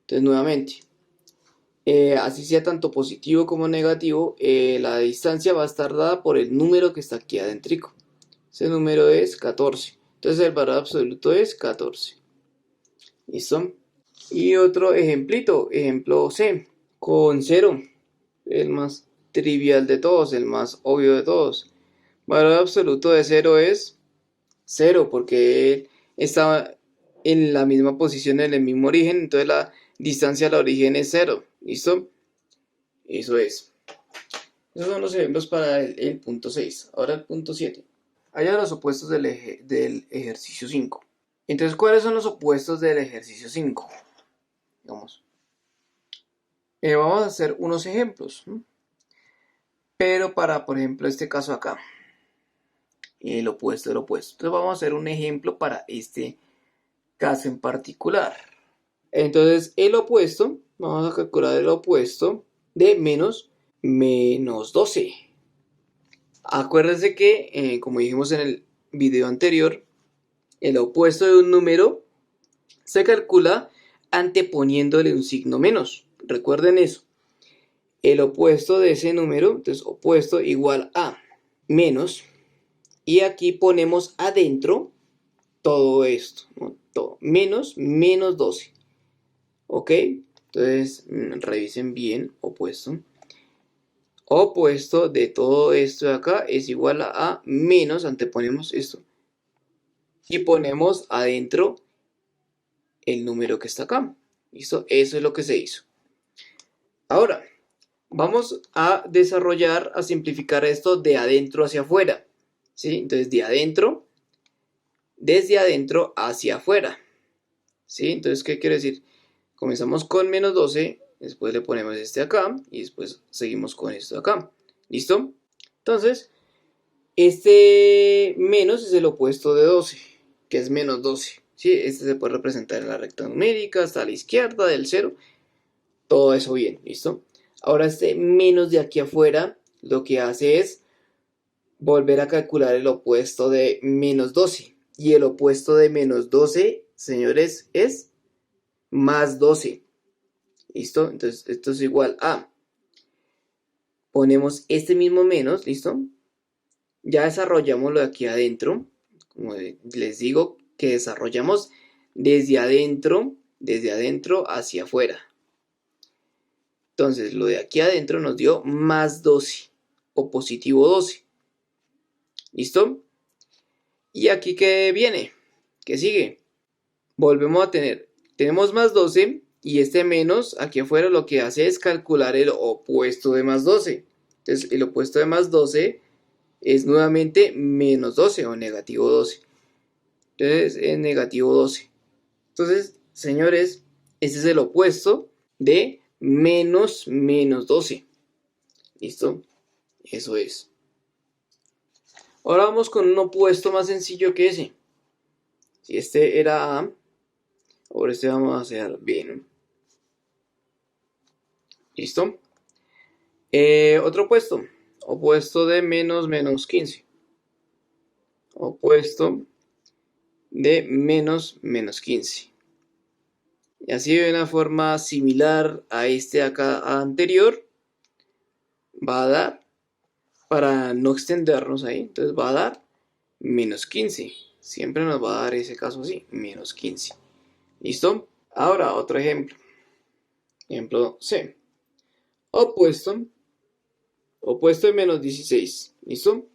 S1: Entonces nuevamente, así sea tanto positivo como negativo, la distancia va a estar dada por el número que está aquí adentro. Ese número es 14. Entonces el valor absoluto es 14. ¿Listo? Y otro ejemplito, ejemplo C, con 0. El más trivial de todos, el más obvio de todos. Valor absoluto de 0 es 0 porque él está en la misma posición, en el mismo origen. Entonces la distancia al origen es 0. ¿Listo? Eso es. Esos son los ejemplos para el punto 6. Ahora el punto 7. Haya los opuestos del ejercicio 5. Entonces, ¿cuáles son los opuestos del ejercicio 5? Digamos, vamos a hacer unos ejemplos, ¿no? Pero para, por ejemplo, este caso acá, el opuesto del opuesto. Entonces vamos a hacer un ejemplo para este caso en particular. Entonces, el opuesto, vamos a calcular el opuesto de menos 12. Acuérdense que, como dijimos en el video anterior, el opuesto de un número se calcula anteponiéndole un signo menos. Recuerden eso. El opuesto de ese número, entonces opuesto igual a menos. Y aquí ponemos adentro todo esto, ¿no? Todo. Menos 12. ¿Ok? Entonces, revisen bien, opuesto. Opuesto de todo esto de acá es igual a menos, anteponemos esto. Y ponemos adentro el número que está acá. ¿Listo? Eso es lo que se hizo. Ahora, Vamos a desarrollar, a simplificar esto de adentro hacia afuera, ¿sí? Entonces, desde adentro hacia afuera, ¿sí? Entonces, ¿qué quiere decir? Comenzamos con menos 12, después le ponemos este acá y después seguimos con esto acá. ¿Listo? Entonces, este menos es el opuesto de 12, que es menos 12. ¿Sí? Este se puede representar en la recta numérica, hasta a la izquierda del 0. Todo eso bien, ¿listo? Ahora este menos de aquí afuera lo que hace es volver a calcular el opuesto de menos 12. Y el opuesto de menos 12, señores, es más 12. ¿Listo? Entonces esto es igual a... Ponemos este mismo menos, ¿listo? Ya desarrollamos lo de aquí adentro. Como les digo, que desarrollamos desde adentro hacia afuera. Entonces, lo de aquí adentro nos dio más 12 o positivo 12. ¿Listo? Y aquí, ¿qué viene? ¿Qué sigue? Volvemos a tenemos más 12 y este menos aquí afuera lo que hace es calcular el opuesto de más 12. Entonces, el opuesto de más 12 es nuevamente menos 12 o negativo 12. Entonces, es negativo 12. Entonces, señores, este es el opuesto de menos 12. ¿Listo? Eso es. Ahora vamos con un opuesto más sencillo que ese. Si este era A, ahora este vamos a hacer B. ¿Listo? Otro opuesto. Opuesto de menos 15. Opuesto de menos 15. Y así de una forma similar a este acá anterior, va a dar, para no extendernos ahí, entonces va a dar menos 15. Siempre nos va a dar ese caso así, menos 15. ¿Listo? Ahora otro ejemplo. Ejemplo C. Opuesto de menos 16. ¿Listo?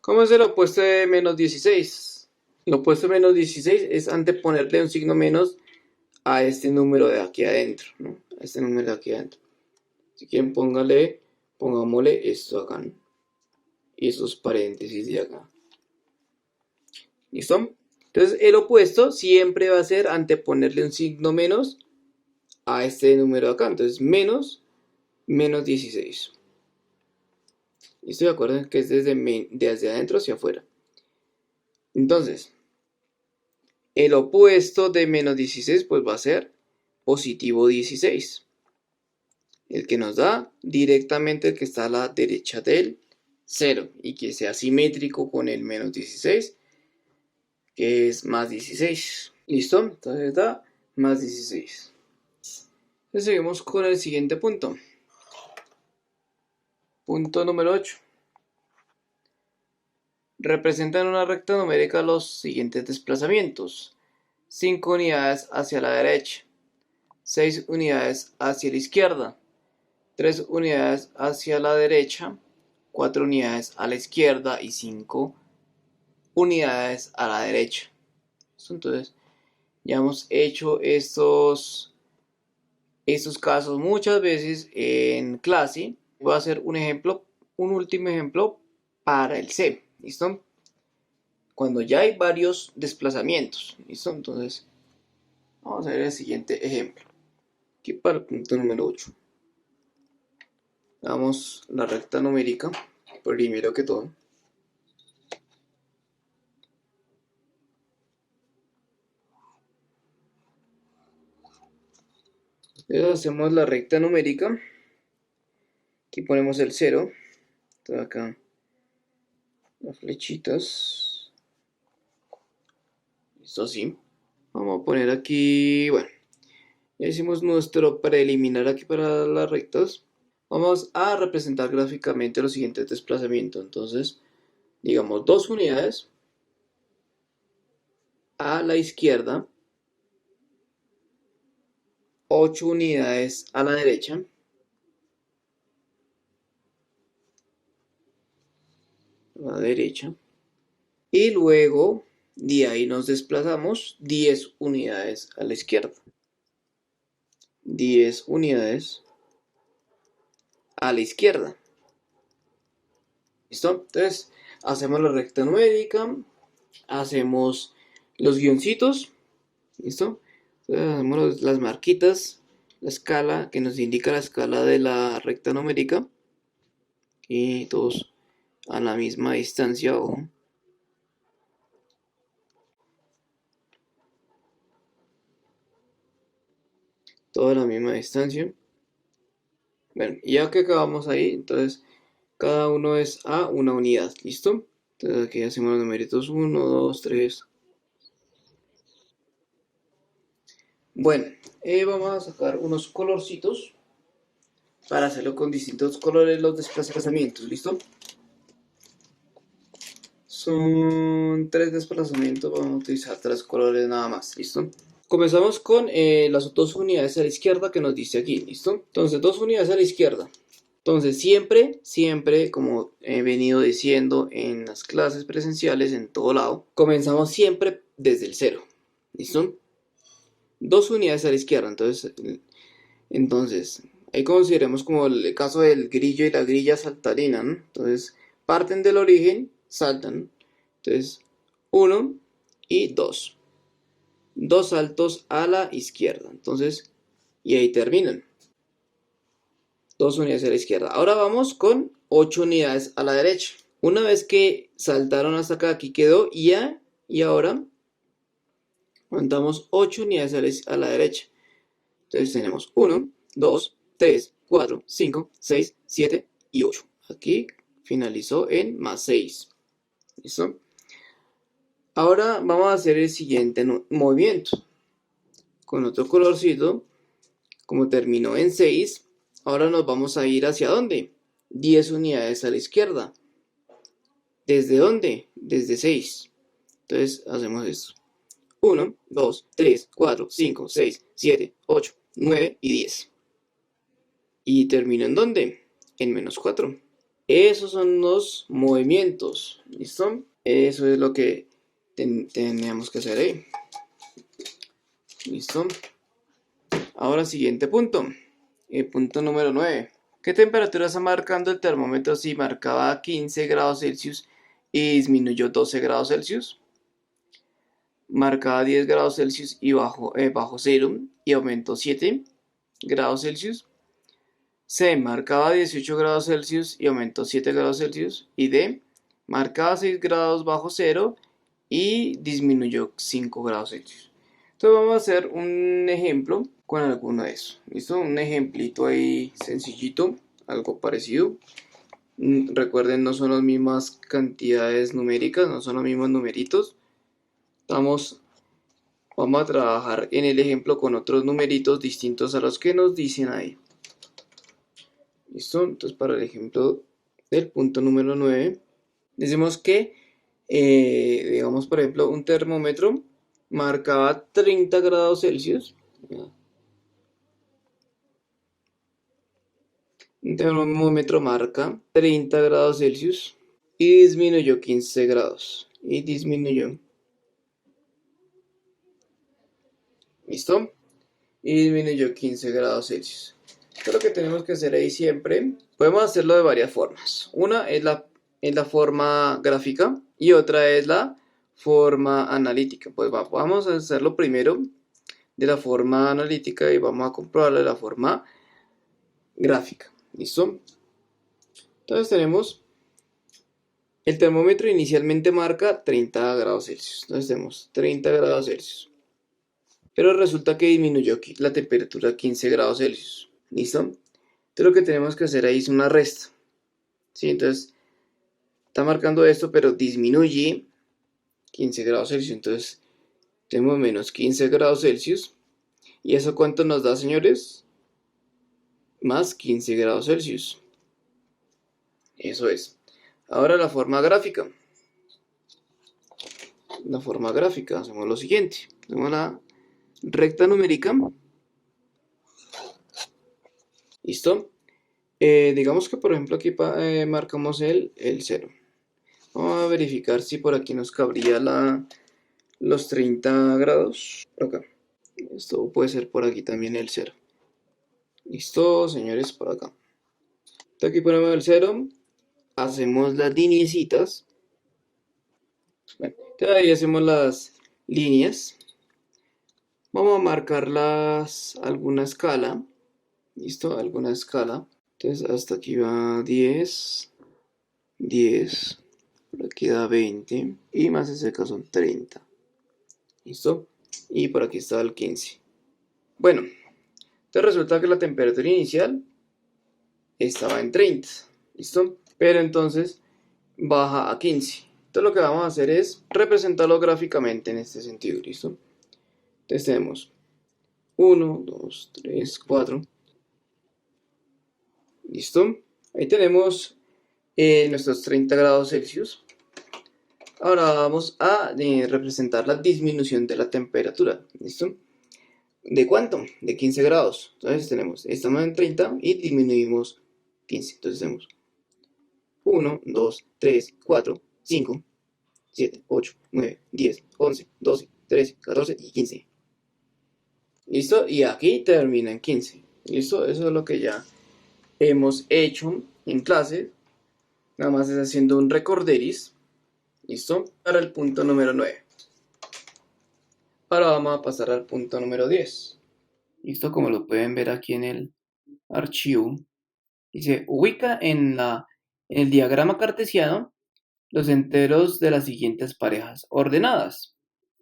S1: ¿Cómo es el opuesto de menos 16? El opuesto de menos 16 es anteponerle un signo menos a este número de aquí adentro, ¿no? A este número de aquí adentro. Si quieren, pongámosle esto acá, ¿no? Y esos paréntesis de acá. ¿Listo? Entonces, el opuesto siempre va a ser anteponerle un signo menos a este número de acá. Entonces, menos 16. ¿Listo? De acuerdo que es desde adentro hacia afuera. Entonces, el opuesto de menos 16 pues va a ser positivo 16. El que nos da directamente el que está a la derecha del 0 y que sea simétrico con el menos 16, que es más 16. ¿Listo? Entonces da más 16. Entonces seguimos con el siguiente punto. Punto número 8. Representan una recta numérica los siguientes desplazamientos. 5 unidades hacia la derecha, 6 unidades hacia la izquierda, 3 unidades hacia la derecha, 4 unidades a la izquierda y 5 unidades a la derecha. Entonces, ya hemos hecho estos casos muchas veces en clase. Voy a hacer un ejemplo, un último ejemplo para el C. ¿Listo? Cuando ya hay varios desplazamientos. ¿Listo? Entonces, vamos a ver el siguiente ejemplo. Aquí para el punto número 8. Damos la recta numérica, primero que todo. Entonces hacemos la recta numérica. Aquí ponemos el 0. Entonces acá las flechitas. Listo, así. Vamos a poner aquí, bueno, ya hicimos nuestro preliminar aquí para las rectas. Vamos a representar gráficamente los siguientes desplazamientos. Entonces, digamos 2 unidades a la izquierda, 8 unidades a la derecha, y luego de ahí nos desplazamos 10 unidades a la izquierda, 10 unidades a la izquierda. ¿Listo? Entonces, hacemos la recta numérica, hacemos los guioncitos, ¿listo? Entonces, hacemos las marquitas, la escala que nos indica la escala de la recta numérica y todos a la misma distancia, ojo. Toda la misma distancia. Bueno, y ya que acabamos ahí, entonces cada uno es a una unidad, ¿listo? Entonces aquí hacemos los numeritos 1, 2, 3. Bueno, vamos a sacar unos colorcitos para hacerlo con distintos colores los desplazamientos, ¿listo? Son 3 desplazamientos, vamos a utilizar 3 colores nada más, ¿listo? Comenzamos con las 2 unidades a la izquierda que nos dice aquí, ¿listo? Entonces, 2 unidades a la izquierda. Entonces, siempre, como he venido diciendo en las clases presenciales, en todo lado, comenzamos siempre desde el 0, ¿listo? 2 unidades a la izquierda, entonces ahí consideremos como el caso del grillo y la grilla saltarina, ¿no? Entonces, parten del origen, saltan, entonces, 1 y 2. 2 saltos a la izquierda, entonces, y ahí terminan. 2 unidades a la izquierda. Ahora vamos con 8 unidades a la derecha. Una vez que saltaron hasta acá, aquí quedó y ahora contamos 8 unidades a la derecha. Entonces tenemos 1, 2, 3, 4, 5, 6, 7 y 8. Aquí finalizó en más 6. ¿Listo? Ahora vamos a hacer el siguiente movimiento. Con otro colorcito, como terminó en 6, ahora nos vamos a ir hacia ¿dónde? 10 unidades a la izquierda. ¿Desde dónde? Desde 6. Entonces hacemos esto. 1, 2, 3, 4, 5, 6, 7, 8, 9 y 10. ¿Y termino en dónde? En menos 4. Esos son los movimientos. ¿Listo? Eso es lo que teníamos que hacer ahí. ¿Listo? Ahora siguiente punto. Punto número 9. ¿Qué temperatura está marcando el termómetro si marcaba 15 grados Celsius y disminuyó 12 grados Celsius? Marcaba 10 grados Celsius y bajo 0 y aumentó 7 grados Celsius. C. Marcaba 18 grados Celsius y aumentó 7 grados Celsius. Y D. Marcaba 6 grados bajo 0 y disminuyó 5 grados Celsius. Entonces vamos a hacer un ejemplo con alguno de esos. ¿Listo? Un ejemplito ahí sencillito, algo parecido. Recuerden, no son las mismas cantidades numéricas, no son los mismos numeritos. Vamos a trabajar en el ejemplo con otros numeritos distintos a los que nos dicen ahí. ¿Listo? Entonces para el ejemplo del punto número 9, decimos que, digamos por ejemplo, un termómetro marcaba 30 grados Celsius. Un termómetro marca 30 grados Celsius y disminuyó 15 grados. Y disminuyó. ¿Listo? Y disminuyó 15 grados Celsius. Esto es lo que tenemos que hacer ahí siempre. Podemos hacerlo de varias formas. Una es la forma gráfica y otra es la forma analítica. Pues vamos a hacerlo primero de la forma analítica y vamos a comprobarlo de la forma gráfica. ¿Listo? Entonces tenemos el termómetro inicialmente marca 30 grados Celsius. Entonces tenemos 30 grados Celsius. Pero resulta que disminuyó la temperatura a 15 grados Celsius. ¿Listo? Entonces lo que tenemos que hacer ahí es una resta. ¿Sí? Entonces está marcando esto, pero disminuye 15 grados Celsius. Entonces tenemos menos 15 grados Celsius. ¿Y eso cuánto nos da, señores? Más 15 grados Celsius. Eso es. Ahora la forma gráfica. La forma gráfica, hacemos lo siguiente. Hacemos la recta numérica. ¿Listo? Digamos que por ejemplo aquí marcamos el 0. Vamos a verificar si por aquí nos cabría los 30 grados. Por acá. Esto puede ser por aquí también el 0. ¿Listo, señores? Por acá. Aquí ponemos el 0, hacemos las lineecitas. Bueno, entonces ahí hacemos las líneas. Vamos a marcarlas alguna escala. ¿Listo? Alguna escala. Entonces hasta aquí va 10, 10, por aquí da 20 y más ese caso son 30. ¿Listo? Y por aquí está el 15. Bueno, entonces resulta que la temperatura inicial estaba en 30. ¿Listo? Pero entonces baja a 15. Entonces lo que vamos a hacer es representarlo gráficamente en este sentido. ¿Listo? Entonces tenemos 1, 2, 3, 4. ¿Listo? Ahí tenemos nuestros 30 grados Celsius. Ahora vamos a representar la disminución de la temperatura. ¿Listo? ¿De cuánto? De 15 grados. Entonces estamos en 30 y disminuimos 15. Entonces tenemos 1, 2, 3, 4, 5, 7, 8, 9, 10, 11, 12, 13, 14 y 15. ¿Listo? Y aquí termina en 15. ¿Listo? Eso es lo que ya hemos hecho en clase. Nada más es haciendo un recorderis. ¿Listo? Para el punto número 9. Ahora vamos a pasar al punto número 10. ¿Listo? Como lo pueden ver aquí en el archivo. Dice, ubica en el diagrama cartesiano los enteros de las siguientes parejas ordenadas.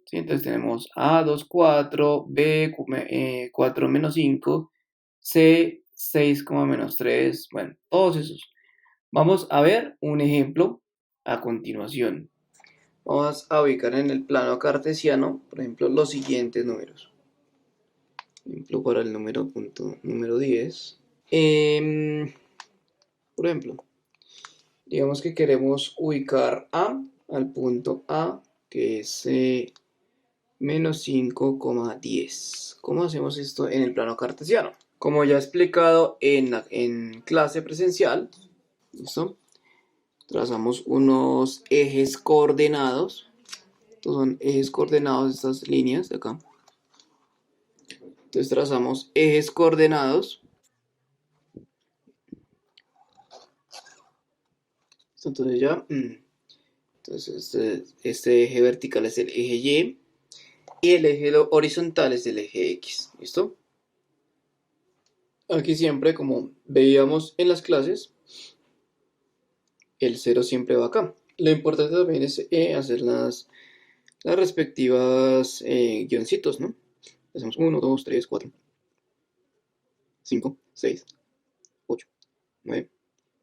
S1: ¿Sí? Entonces tenemos A, 2, 4, B, 4, menos 5, C, 6, menos 3, bueno, todos esos. Vamos a ver un ejemplo a continuación. Vamos a ubicar en el plano cartesiano, por ejemplo, los siguientes números. Por ejemplo, para el número 10. Por ejemplo, digamos que queremos ubicar A al punto A, que es menos 5,10. ¿Cómo hacemos esto en el plano cartesiano? Como ya he explicado en clase presencial, ¿listo? Trazamos unos ejes coordenados. Estos son ejes coordenados, estas líneas de acá. Entonces trazamos ejes coordenados. Entonces ya, entonces este eje vertical es el eje Y y el eje horizontal es el eje X. ¿Listo? Aquí siempre, como veíamos en las clases, el 0 siempre va acá. Lo importante también es hacer las respectivas guioncitos, ¿no? Hacemos 1, 2, 3, 4, 5, 6, 8, 9,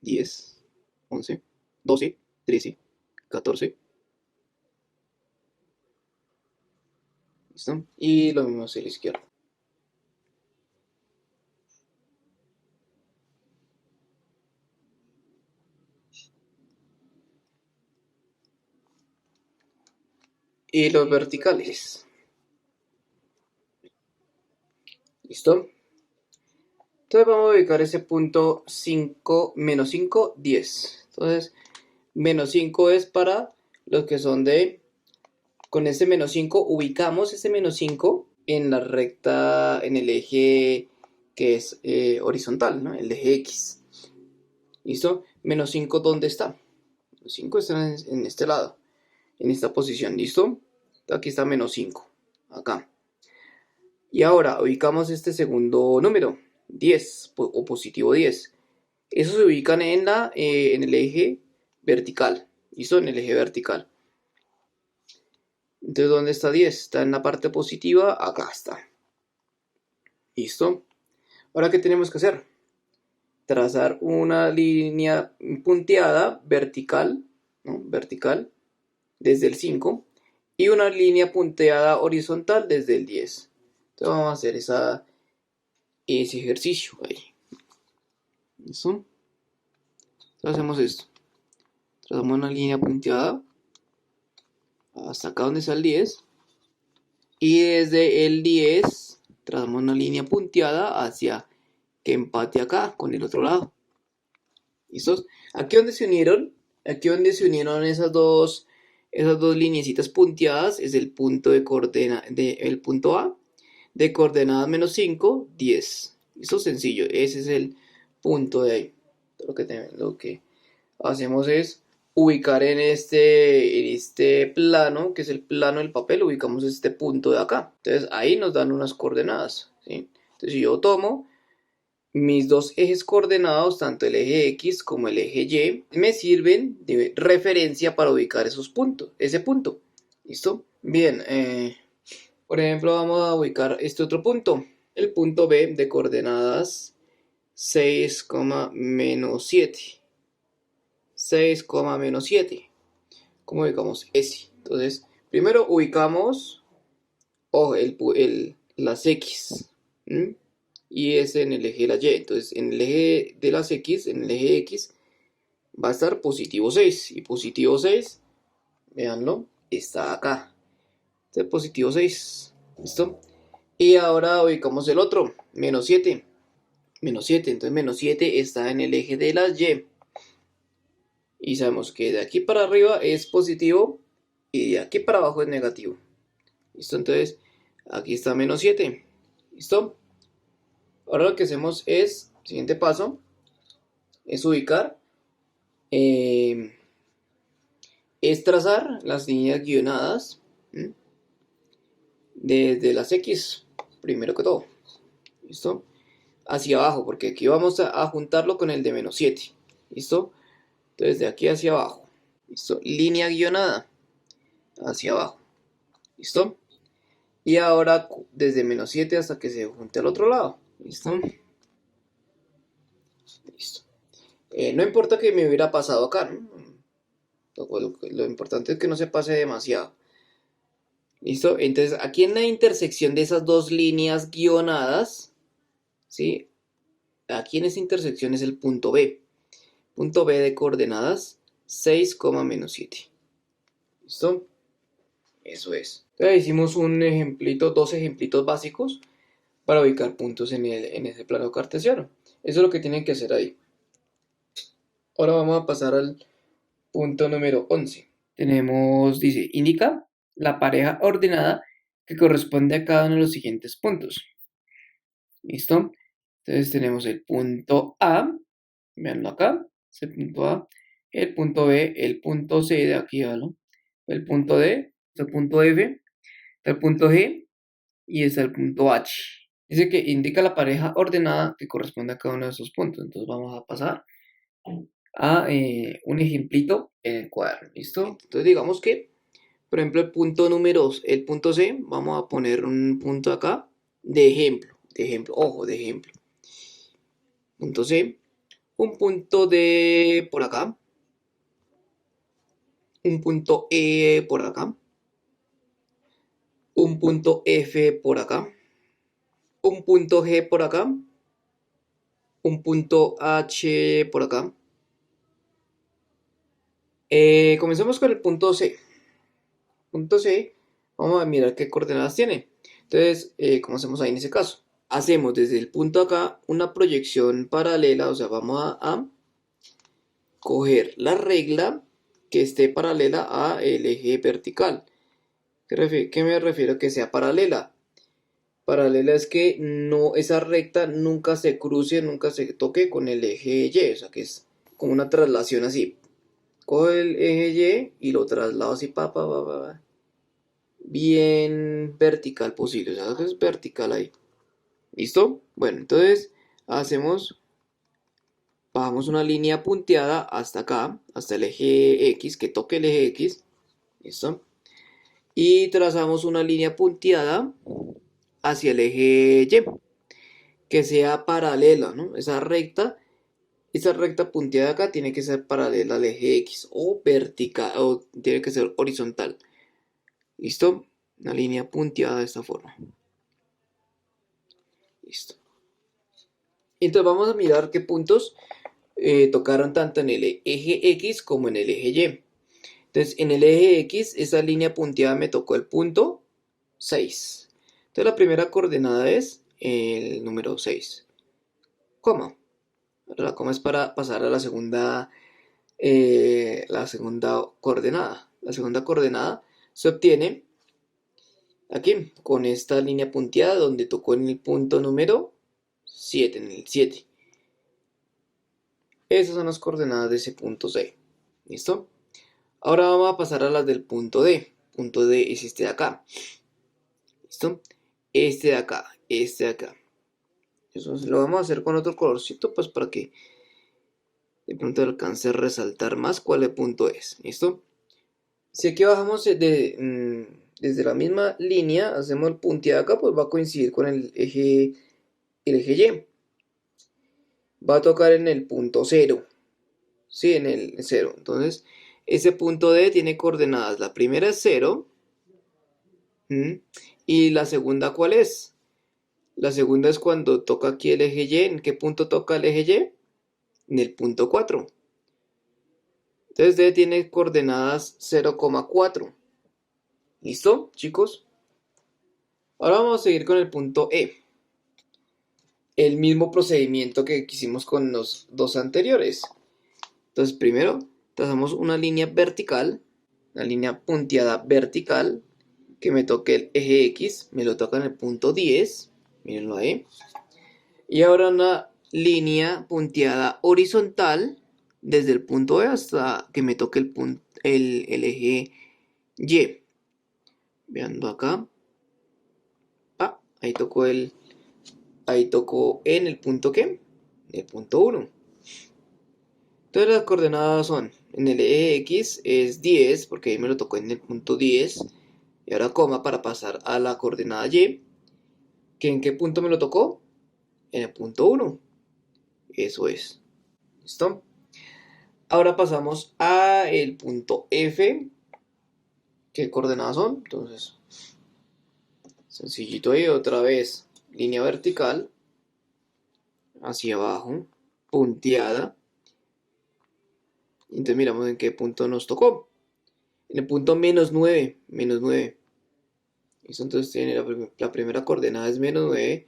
S1: 10, 11, 12, 13, 14. ¿Listo? Y lo mismo hacia la izquierda. Y los verticales. ¿Listo? Entonces vamos a ubicar ese punto 5, menos 5, 10. Entonces, menos 5 es para los que son de... Con ese menos 5 ubicamos ese menos 5 en la recta, en el eje que es horizontal, ¿no? El eje X. ¿Listo? Menos 5, ¿dónde está? Menos 5 está en este lado, en esta posición, ¿listo? Aquí está menos 5, acá. Y ahora ubicamos este segundo número, 10 o positivo 10. Esos se ubican en el eje vertical, ¿listo? En el eje vertical. Entonces, ¿dónde está 10? Está en la parte positiva, acá está. ¿Listo? Ahora, ¿qué tenemos que hacer? Trazar una línea punteada vertical, ¿no? Vertical, desde el 5, y una línea punteada horizontal desde el 10. Entonces vamos a hacer ese ejercicio ahí. ¿Listo? Entonces hacemos esto. Trazamos una línea punteada hasta acá donde está el 10. Y desde el 10 trazamos una línea punteada hacia que empate acá con el otro lado. ¿Listo? Aquí donde se unieron esas dos lineecitas punteadas es el punto el punto A de coordenadas menos 5, 10. Eso es sencillo, ese es el punto de ahí. Lo que hacemos es ubicar en este plano, que es el plano del papel, ubicamos este punto de acá. Entonces ahí nos dan unas coordenadas, ¿sí? Entonces si yo tomo mis dos ejes coordenados, tanto el eje X como el eje Y, me sirven de referencia para ubicar esos puntos, ese punto. ¿Listo? Bien, por ejemplo, vamos a ubicar este otro punto, el punto B de coordenadas 6, -7. 6, -7. ¿Cómo ubicamos ese? Entonces, primero ubicamos las X. ¿M? Y es en el eje de la Y. Entonces, en el eje de las X, en el eje X, va a estar positivo 6. Y positivo 6, véanlo, está acá. Este positivo 6. ¿Listo? Y ahora ubicamos el otro, -7. -7. Entonces, -7 está en el eje de las Y. Y sabemos que de aquí para arriba es positivo y de aquí para abajo es negativo. ¿Listo? Entonces, aquí está -7. ¿Listo? Ahora lo que hacemos es, siguiente paso, es ubicar, es trazar las líneas guionadas, ¿m? Desde las X, primero que todo. ¿Listo? Hacia abajo, porque aquí vamos a juntarlo con el de -7. ¿Listo? Entonces, de aquí hacia abajo. ¿Listo? Línea guionada hacia abajo. ¿Listo? Y ahora desde -7 hasta que se junte al otro lado. ¿Listo? Listo. No importa que me hubiera pasado acá, ¿no? Lo importante es que no se pase demasiado. ¿Listo? Entonces aquí en la intersección de esas dos líneas guionadas, ¿sí? Aquí en esa intersección es el punto B. Punto B de coordenadas 6, -7. ¿Listo? Eso es. Entonces hicimos un ejemplito, dos ejemplitos básicos para ubicar puntos en ese plano cartesiano. Eso es lo que tienen que hacer ahí. Ahora vamos a pasar al punto número 11. Dice, indica la pareja ordenada que corresponde a cada uno de los siguientes puntos. ¿Listo? Entonces tenemos el punto A, veanlo acá, es el punto A, el punto B, el punto C de aquí, ¿no? El punto D, el punto F, el punto G y está el punto H. Dice que indica la pareja ordenada que corresponde a cada uno de esos puntos. Entonces vamos a pasar a un ejemplito en el cuaderno, ¿listo? Entonces digamos que, por ejemplo, el punto C, vamos a poner un punto acá ojo, de ejemplo. Punto C, un punto D por acá, un punto E por acá, un punto F por acá, un punto G por acá, un punto H por acá. Comencemos con el punto C. Punto C, vamos a mirar qué coordenadas tiene. Entonces, ¿cómo hacemos ahí en ese caso? Hacemos desde el punto acá una proyección paralela, o sea, vamos a coger la regla que esté paralela a el eje vertical. ¿Qué me refiero a que sea paralela? Paralela es que esa recta nunca se cruce, nunca se toque con el eje Y, o sea que es como una traslación así. Cojo el eje Y y lo traslado así, bien vertical posible, o sea que es vertical ahí. ¿Listo? Bueno, entonces bajamos una línea punteada hasta acá, hasta el eje X, que toque el eje X. ¿Listo? Y trazamos una línea punteada hacia el eje Y, que sea paralela, ¿no? Esa recta punteada acá tiene que ser paralela al eje X o vertical, o tiene que ser horizontal. ¿Listo? Una línea punteada de esta forma. Listo. Entonces vamos a mirar qué puntos tocaron tanto en el eje X como en el eje Y. Entonces en el eje X esa línea punteada me tocó el punto 6. Entonces la primera coordenada es el número 6, coma. La coma es para pasar a la segunda coordenada. La segunda coordenada se obtiene aquí con esta línea punteada donde tocó en el punto número 7, en el 7. Esas son las coordenadas de ese punto C. ¿Listo? Ahora vamos a pasar a las del punto D. Punto D es este de acá. ¿Listo? Este de acá, este de acá. Eso lo vamos a hacer con otro colorcito, pues para que de pronto alcance a resaltar más cuál el punto es. ¿Listo? Si aquí bajamos desde la misma línea, hacemos el punteado acá, pues va a coincidir con el eje Y. Va a tocar en el punto 0. Sí, en el 0. Entonces, ese punto D tiene coordenadas. La primera es 0. ¿Y la segunda cuál es? La segunda es cuando toca aquí el eje Y. ¿En qué punto toca el eje Y? En el punto 4. Entonces D tiene coordenadas 0,4. ¿Listo, chicos? Ahora vamos a seguir con el punto E. El mismo procedimiento que hicimos con los dos anteriores. Entonces primero trazamos una línea vertical, una línea punteada vertical, que me toque el eje X, me lo toca en el punto 10, mírenlo ahí. Y ahora una línea punteada horizontal, desde el punto E hasta que me toque el eje Y. Veando acá. Ahí tocó en el punto ¿qué? En el punto 1. Entonces las coordenadas son, en el eje X es 10, porque ahí me lo tocó en el punto 10. Y ahora coma para pasar a la coordenada Y. ¿Que en qué punto me lo tocó? En el punto 1. Eso es. ¿Listo? Ahora pasamos a el punto F. ¿Qué coordenadas son? Entonces, sencillito ahí, otra vez. Línea vertical. Hacia abajo. Punteada. Entonces miramos en qué punto nos tocó. En el punto menos 9. Menos 9. ¿Listo? Entonces tiene la primera coordenada es menos 9.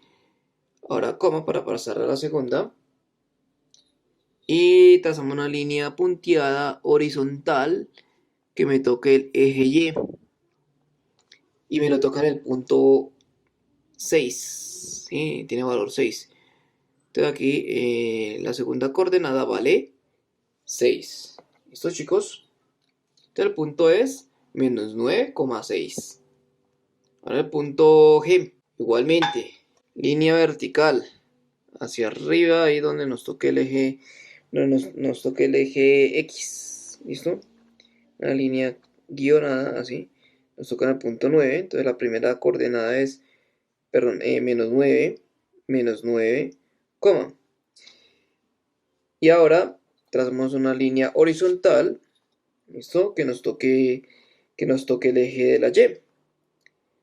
S1: Ahora coma para pasar a la segunda. Y trazamos una línea punteada horizontal que me toque el eje Y. Y me lo toca en el punto 6. ¿Sí? Tiene valor 6. Entonces aquí la segunda coordenada vale 6. ¿Listo, chicos? Entonces el punto es menos 9,6. Ahora el punto G. Igualmente, línea vertical hacia arriba, ahí donde nos toque el eje, nos toque el eje X. ¿Listo? Una línea guionada así. Nos toca en el punto 9. Entonces la primera coordenada es, perdón, menos 9, coma. Y ahora trazamos una línea horizontal, ¿listo? Que nos toque el eje de la Y.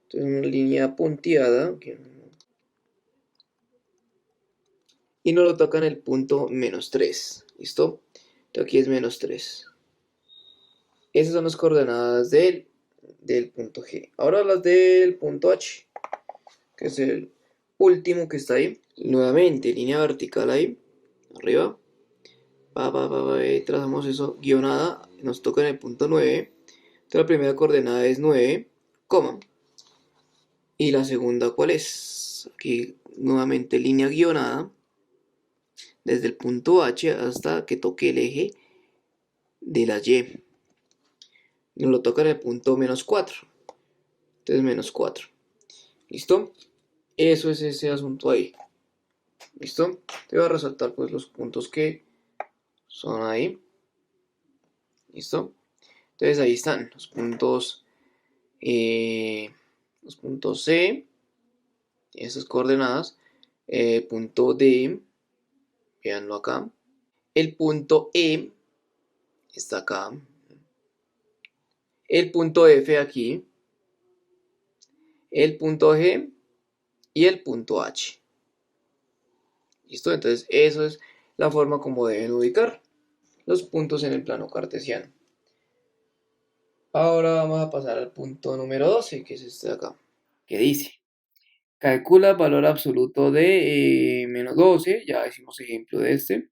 S1: Entonces una línea punteada y nos lo toca en el punto menos 3, ¿listo? Entonces aquí es menos 3. Esas son las coordenadas del punto G. Ahora las del punto H, que es el último que está ahí. Nuevamente, línea vertical ahí, arriba. Trazamos eso, guionada, nos toca en el punto 9. Entonces la primera coordenada es 9, coma. Y la segunda, ¿cuál es? Aquí nuevamente línea guionada, desde el punto H hasta que toque el eje de la Y. Nos lo toca en el punto menos 4. Entonces menos 4. ¿Listo? Eso es ese asunto ahí. ¿Listo? Te voy a resaltar pues los puntos que son ahí. ¿Listo? Entonces ahí están los puntos C, esas coordenadas, punto D, véanlo acá, el punto E está acá, el punto F aquí, el punto G y el punto H. ¿Listo? Entonces eso es la forma como deben ubicar los puntos en el plano cartesiano. Ahora vamos a pasar al punto número 12, que es este de acá, que dice: calcula el valor absoluto de menos 12, ya hicimos ejemplo de este,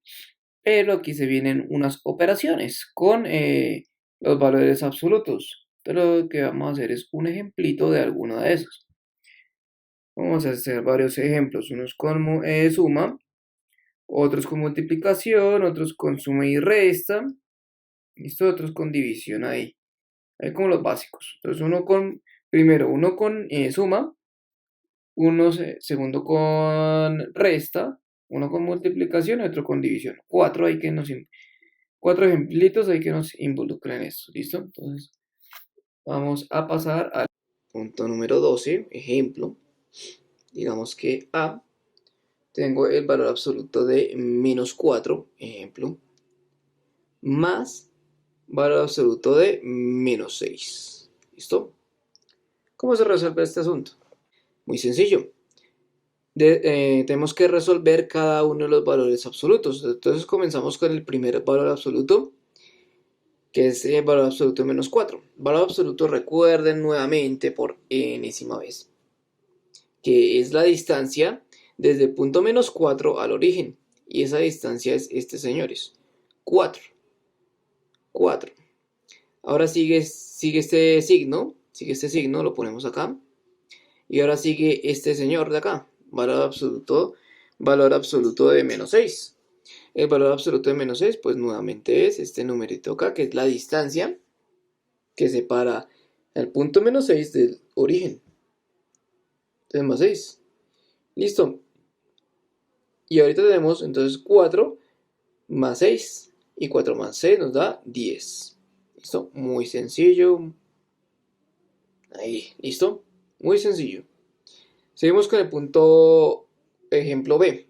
S1: pero aquí se vienen unas operaciones con los valores absolutos. Entonces lo que vamos a hacer es un ejemplito de alguno de esos. Vamos a hacer varios ejemplos, unos con suma, otros con multiplicación, otros con suma y resta, listo, otros con división ahí. Hay como los básicos. Entonces primero uno con suma, segundo con resta, uno con multiplicación y otro con división. Cuatro ejemplitos ahí que nos involucran en esto, ¿listo? Entonces vamos a pasar al punto número 12, ejemplo. Digamos que A, tengo el valor absoluto de menos 4, ejemplo, más valor absoluto de menos 6. ¿Listo? ¿Cómo se resuelve este asunto? Muy sencillo. Tenemos que resolver cada uno de los valores absolutos. Entonces comenzamos con el primer valor absoluto, que es el valor absoluto de menos 4. Valor absoluto, recuerden nuevamente por enésima vez, que es la distancia desde el punto menos 4 al origen. Y esa distancia es señores. 4. 4. Ahora sigue este signo. Sigue este signo, lo ponemos acá. Y ahora sigue este señor de acá. Valor absoluto de menos 6. El valor absoluto de menos 6, pues nuevamente es este numerito acá, que es la distancia que separa el punto menos 6 del origen. Entonces más 6. Listo. Y ahorita tenemos entonces 4 más 6. Y 4 más 6 nos da 10. ¿Listo? Muy sencillo. Ahí, ¿listo? Muy sencillo. Seguimos con el punto ejemplo B.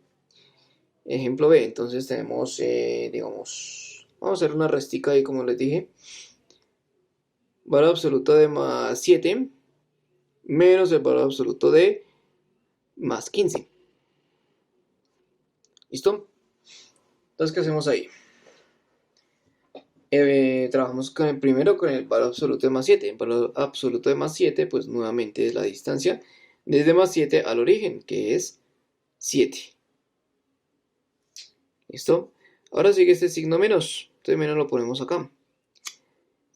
S1: Ejemplo B, entonces tenemos, digamos, vamos a hacer una restica ahí como les dije. Valor absoluto de más 7 menos el valor absoluto de más 15. ¿Listo? Entonces, ¿qué hacemos ahí? Trabajamos con el primero, con el valor absoluto de más 7. El valor absoluto de más 7, pues nuevamente es la distancia desde más 7 al origen, que es 7. ¿Listo? Ahora sigue este signo menos. Entonces menos lo ponemos acá.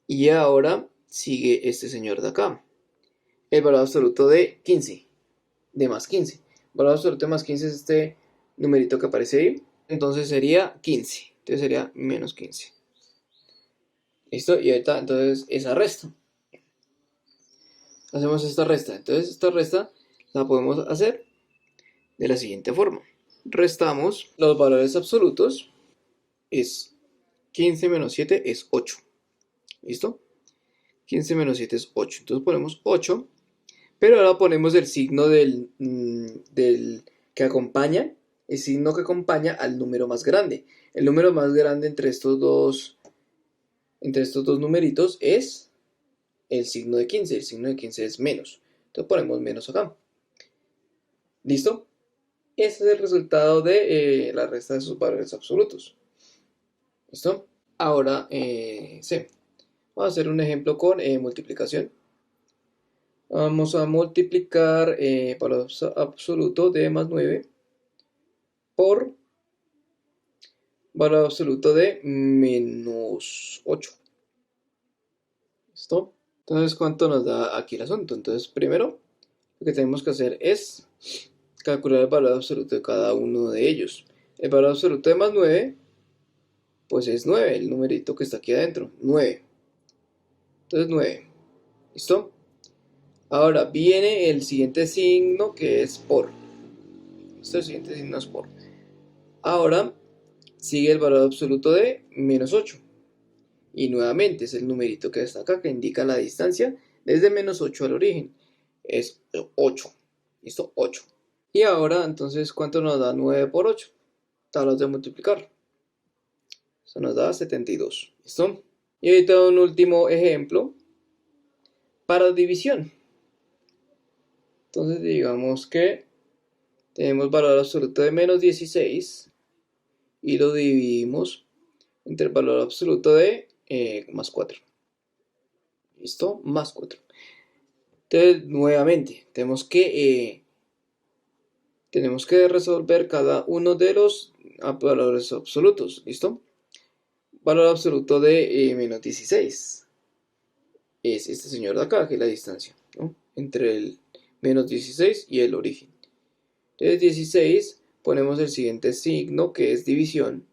S1: Y ahora sigue este señor de acá. El valor absoluto de 15. De más 15. El valor absoluto de más 15 es este numerito que aparece ahí. Entonces sería 15. Entonces sería menos 15. ¿Listo? Y ahorita entonces esa resta. Hacemos esta resta. Entonces esta resta la podemos hacer de la siguiente forma. Restamos los valores absolutos. Es 15 menos 7 es 8. ¿Listo? 15 menos 7 es 8. Entonces ponemos 8. Pero ahora ponemos el signo del que acompaña. El signo que acompaña al número más grande. El número más grande entre estos dos numeritos es el signo de 15. El signo de 15 es menos. Entonces ponemos menos acá. ¿Listo? Ese es el resultado de la resta de sus valores absolutos. ¿Listo? Ahora, C. Vamos a hacer un ejemplo con multiplicación. Vamos a multiplicar valor absoluto de más 9 por valor absoluto de menos 8. ¿Listo? Entonces, ¿cuánto nos da aquí el asunto? Entonces, primero, lo que tenemos que hacer es calcular el valor absoluto de cada uno de ellos. El valor absoluto de más 9, pues es 9, el numerito que está aquí adentro, 9. Entonces, 9. ¿Listo? Ahora viene el siguiente signo que es por. ¿Listo? El siguiente signo es por. Ahora sigue el valor absoluto de menos 8. Y nuevamente es el numerito que está acá que indica la distancia desde menos 8 al origen. Es 8. ¿Listo? 8. Y ahora, entonces, ¿cuánto nos da 9 por 8? Tablas de multiplicar. Eso nos da 72. ¿Listo? Y ahorita un último ejemplo para división. Entonces, digamos que tenemos valor absoluto de menos 16 y lo dividimos entre el valor absoluto de más 4. ¿Listo? Más 4. Entonces, nuevamente, tenemos que resolver cada uno de los valores absolutos. ¿Listo? Valor absoluto de menos 16 es este señor de acá, que es la distancia, ¿no? Entre el menos 16 y el origen. Entonces 16 ponemos el siguiente signo que es división.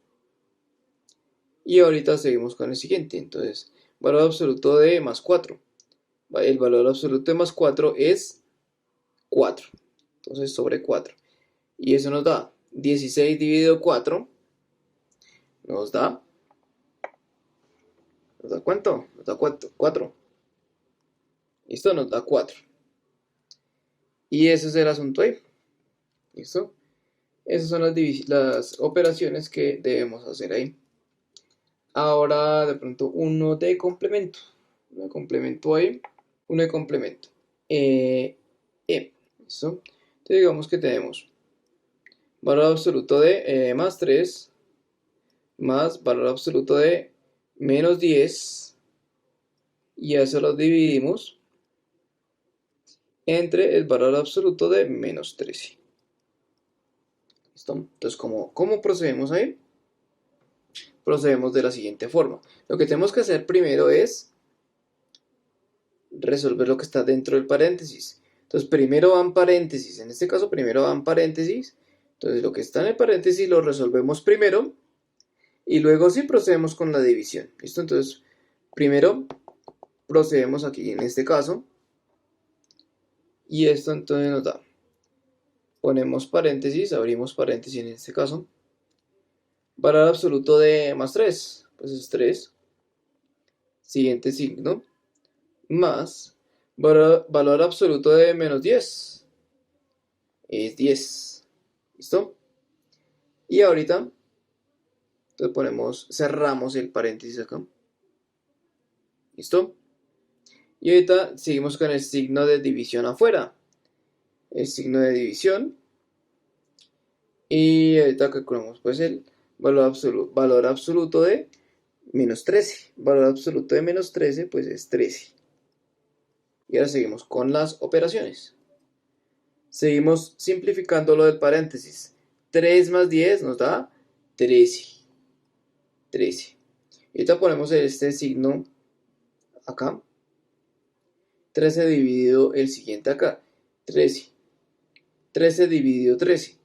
S1: Y ahorita seguimos con el siguiente. Entonces, valor absoluto de más 4. El valor absoluto de más 4 es 4. Entonces, sobre 4. Y eso nos da 16 dividido 4. Nos da ¿cuánto? Nos da 4. ¿Listo? Nos da 4. Y ese es el asunto ahí. ¿Listo? Esas son las operaciones que debemos hacer ahí. Ahora, de pronto, uno de complemento. Uno de complemento ahí. Uno de complemento. ¿Listo? Entonces, digamos que tenemos valor absoluto de más 3 más valor absoluto de menos 10. Y eso lo dividimos entre el valor absoluto de menos 13. ¿Listo? Entonces, ¿cómo procedemos ahí? Procedemos de la siguiente forma. Lo que tenemos que hacer primero es resolver lo que está dentro del paréntesis. Entonces, primero van paréntesis. En este caso, primero van paréntesis. Entonces, lo que está en el paréntesis lo resolvemos primero. Y luego sí procedemos con la división. ¿Listo? Entonces, primero procedemos aquí en este caso. Y esto entonces nos da. Ponemos paréntesis, abrimos paréntesis en este caso. Valor absoluto de más 3, pues es 3. Siguiente signo. Más valor absoluto de menos 10. Es 10. ¿Listo? Y ahorita entonces cerramos el paréntesis acá. ¿Listo? Y ahorita seguimos con el signo de división afuera. El signo de división. Y ahorita calculamos pues el valor absoluto de menos 13. Valor absoluto de menos 13 pues es 13. Y ahora seguimos con las operaciones. Seguimos simplificando lo del paréntesis. 3 más 10 nos da 13. 13. Y ahorita ponemos este signo acá. 13 dividido el siguiente acá. 13. 13 dividido 13.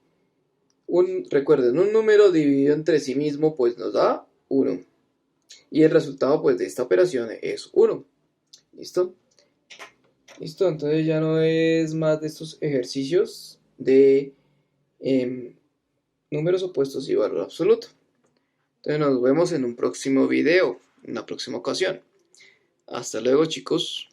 S1: Recuerden, un número dividido entre sí mismo pues nos da 1. Y el resultado pues de esta operación es 1. ¿Listo? Listo, entonces ya no es más de estos ejercicios de números opuestos y valor absoluto. Entonces nos vemos en un próximo video, en una próxima ocasión. Hasta luego, chicos.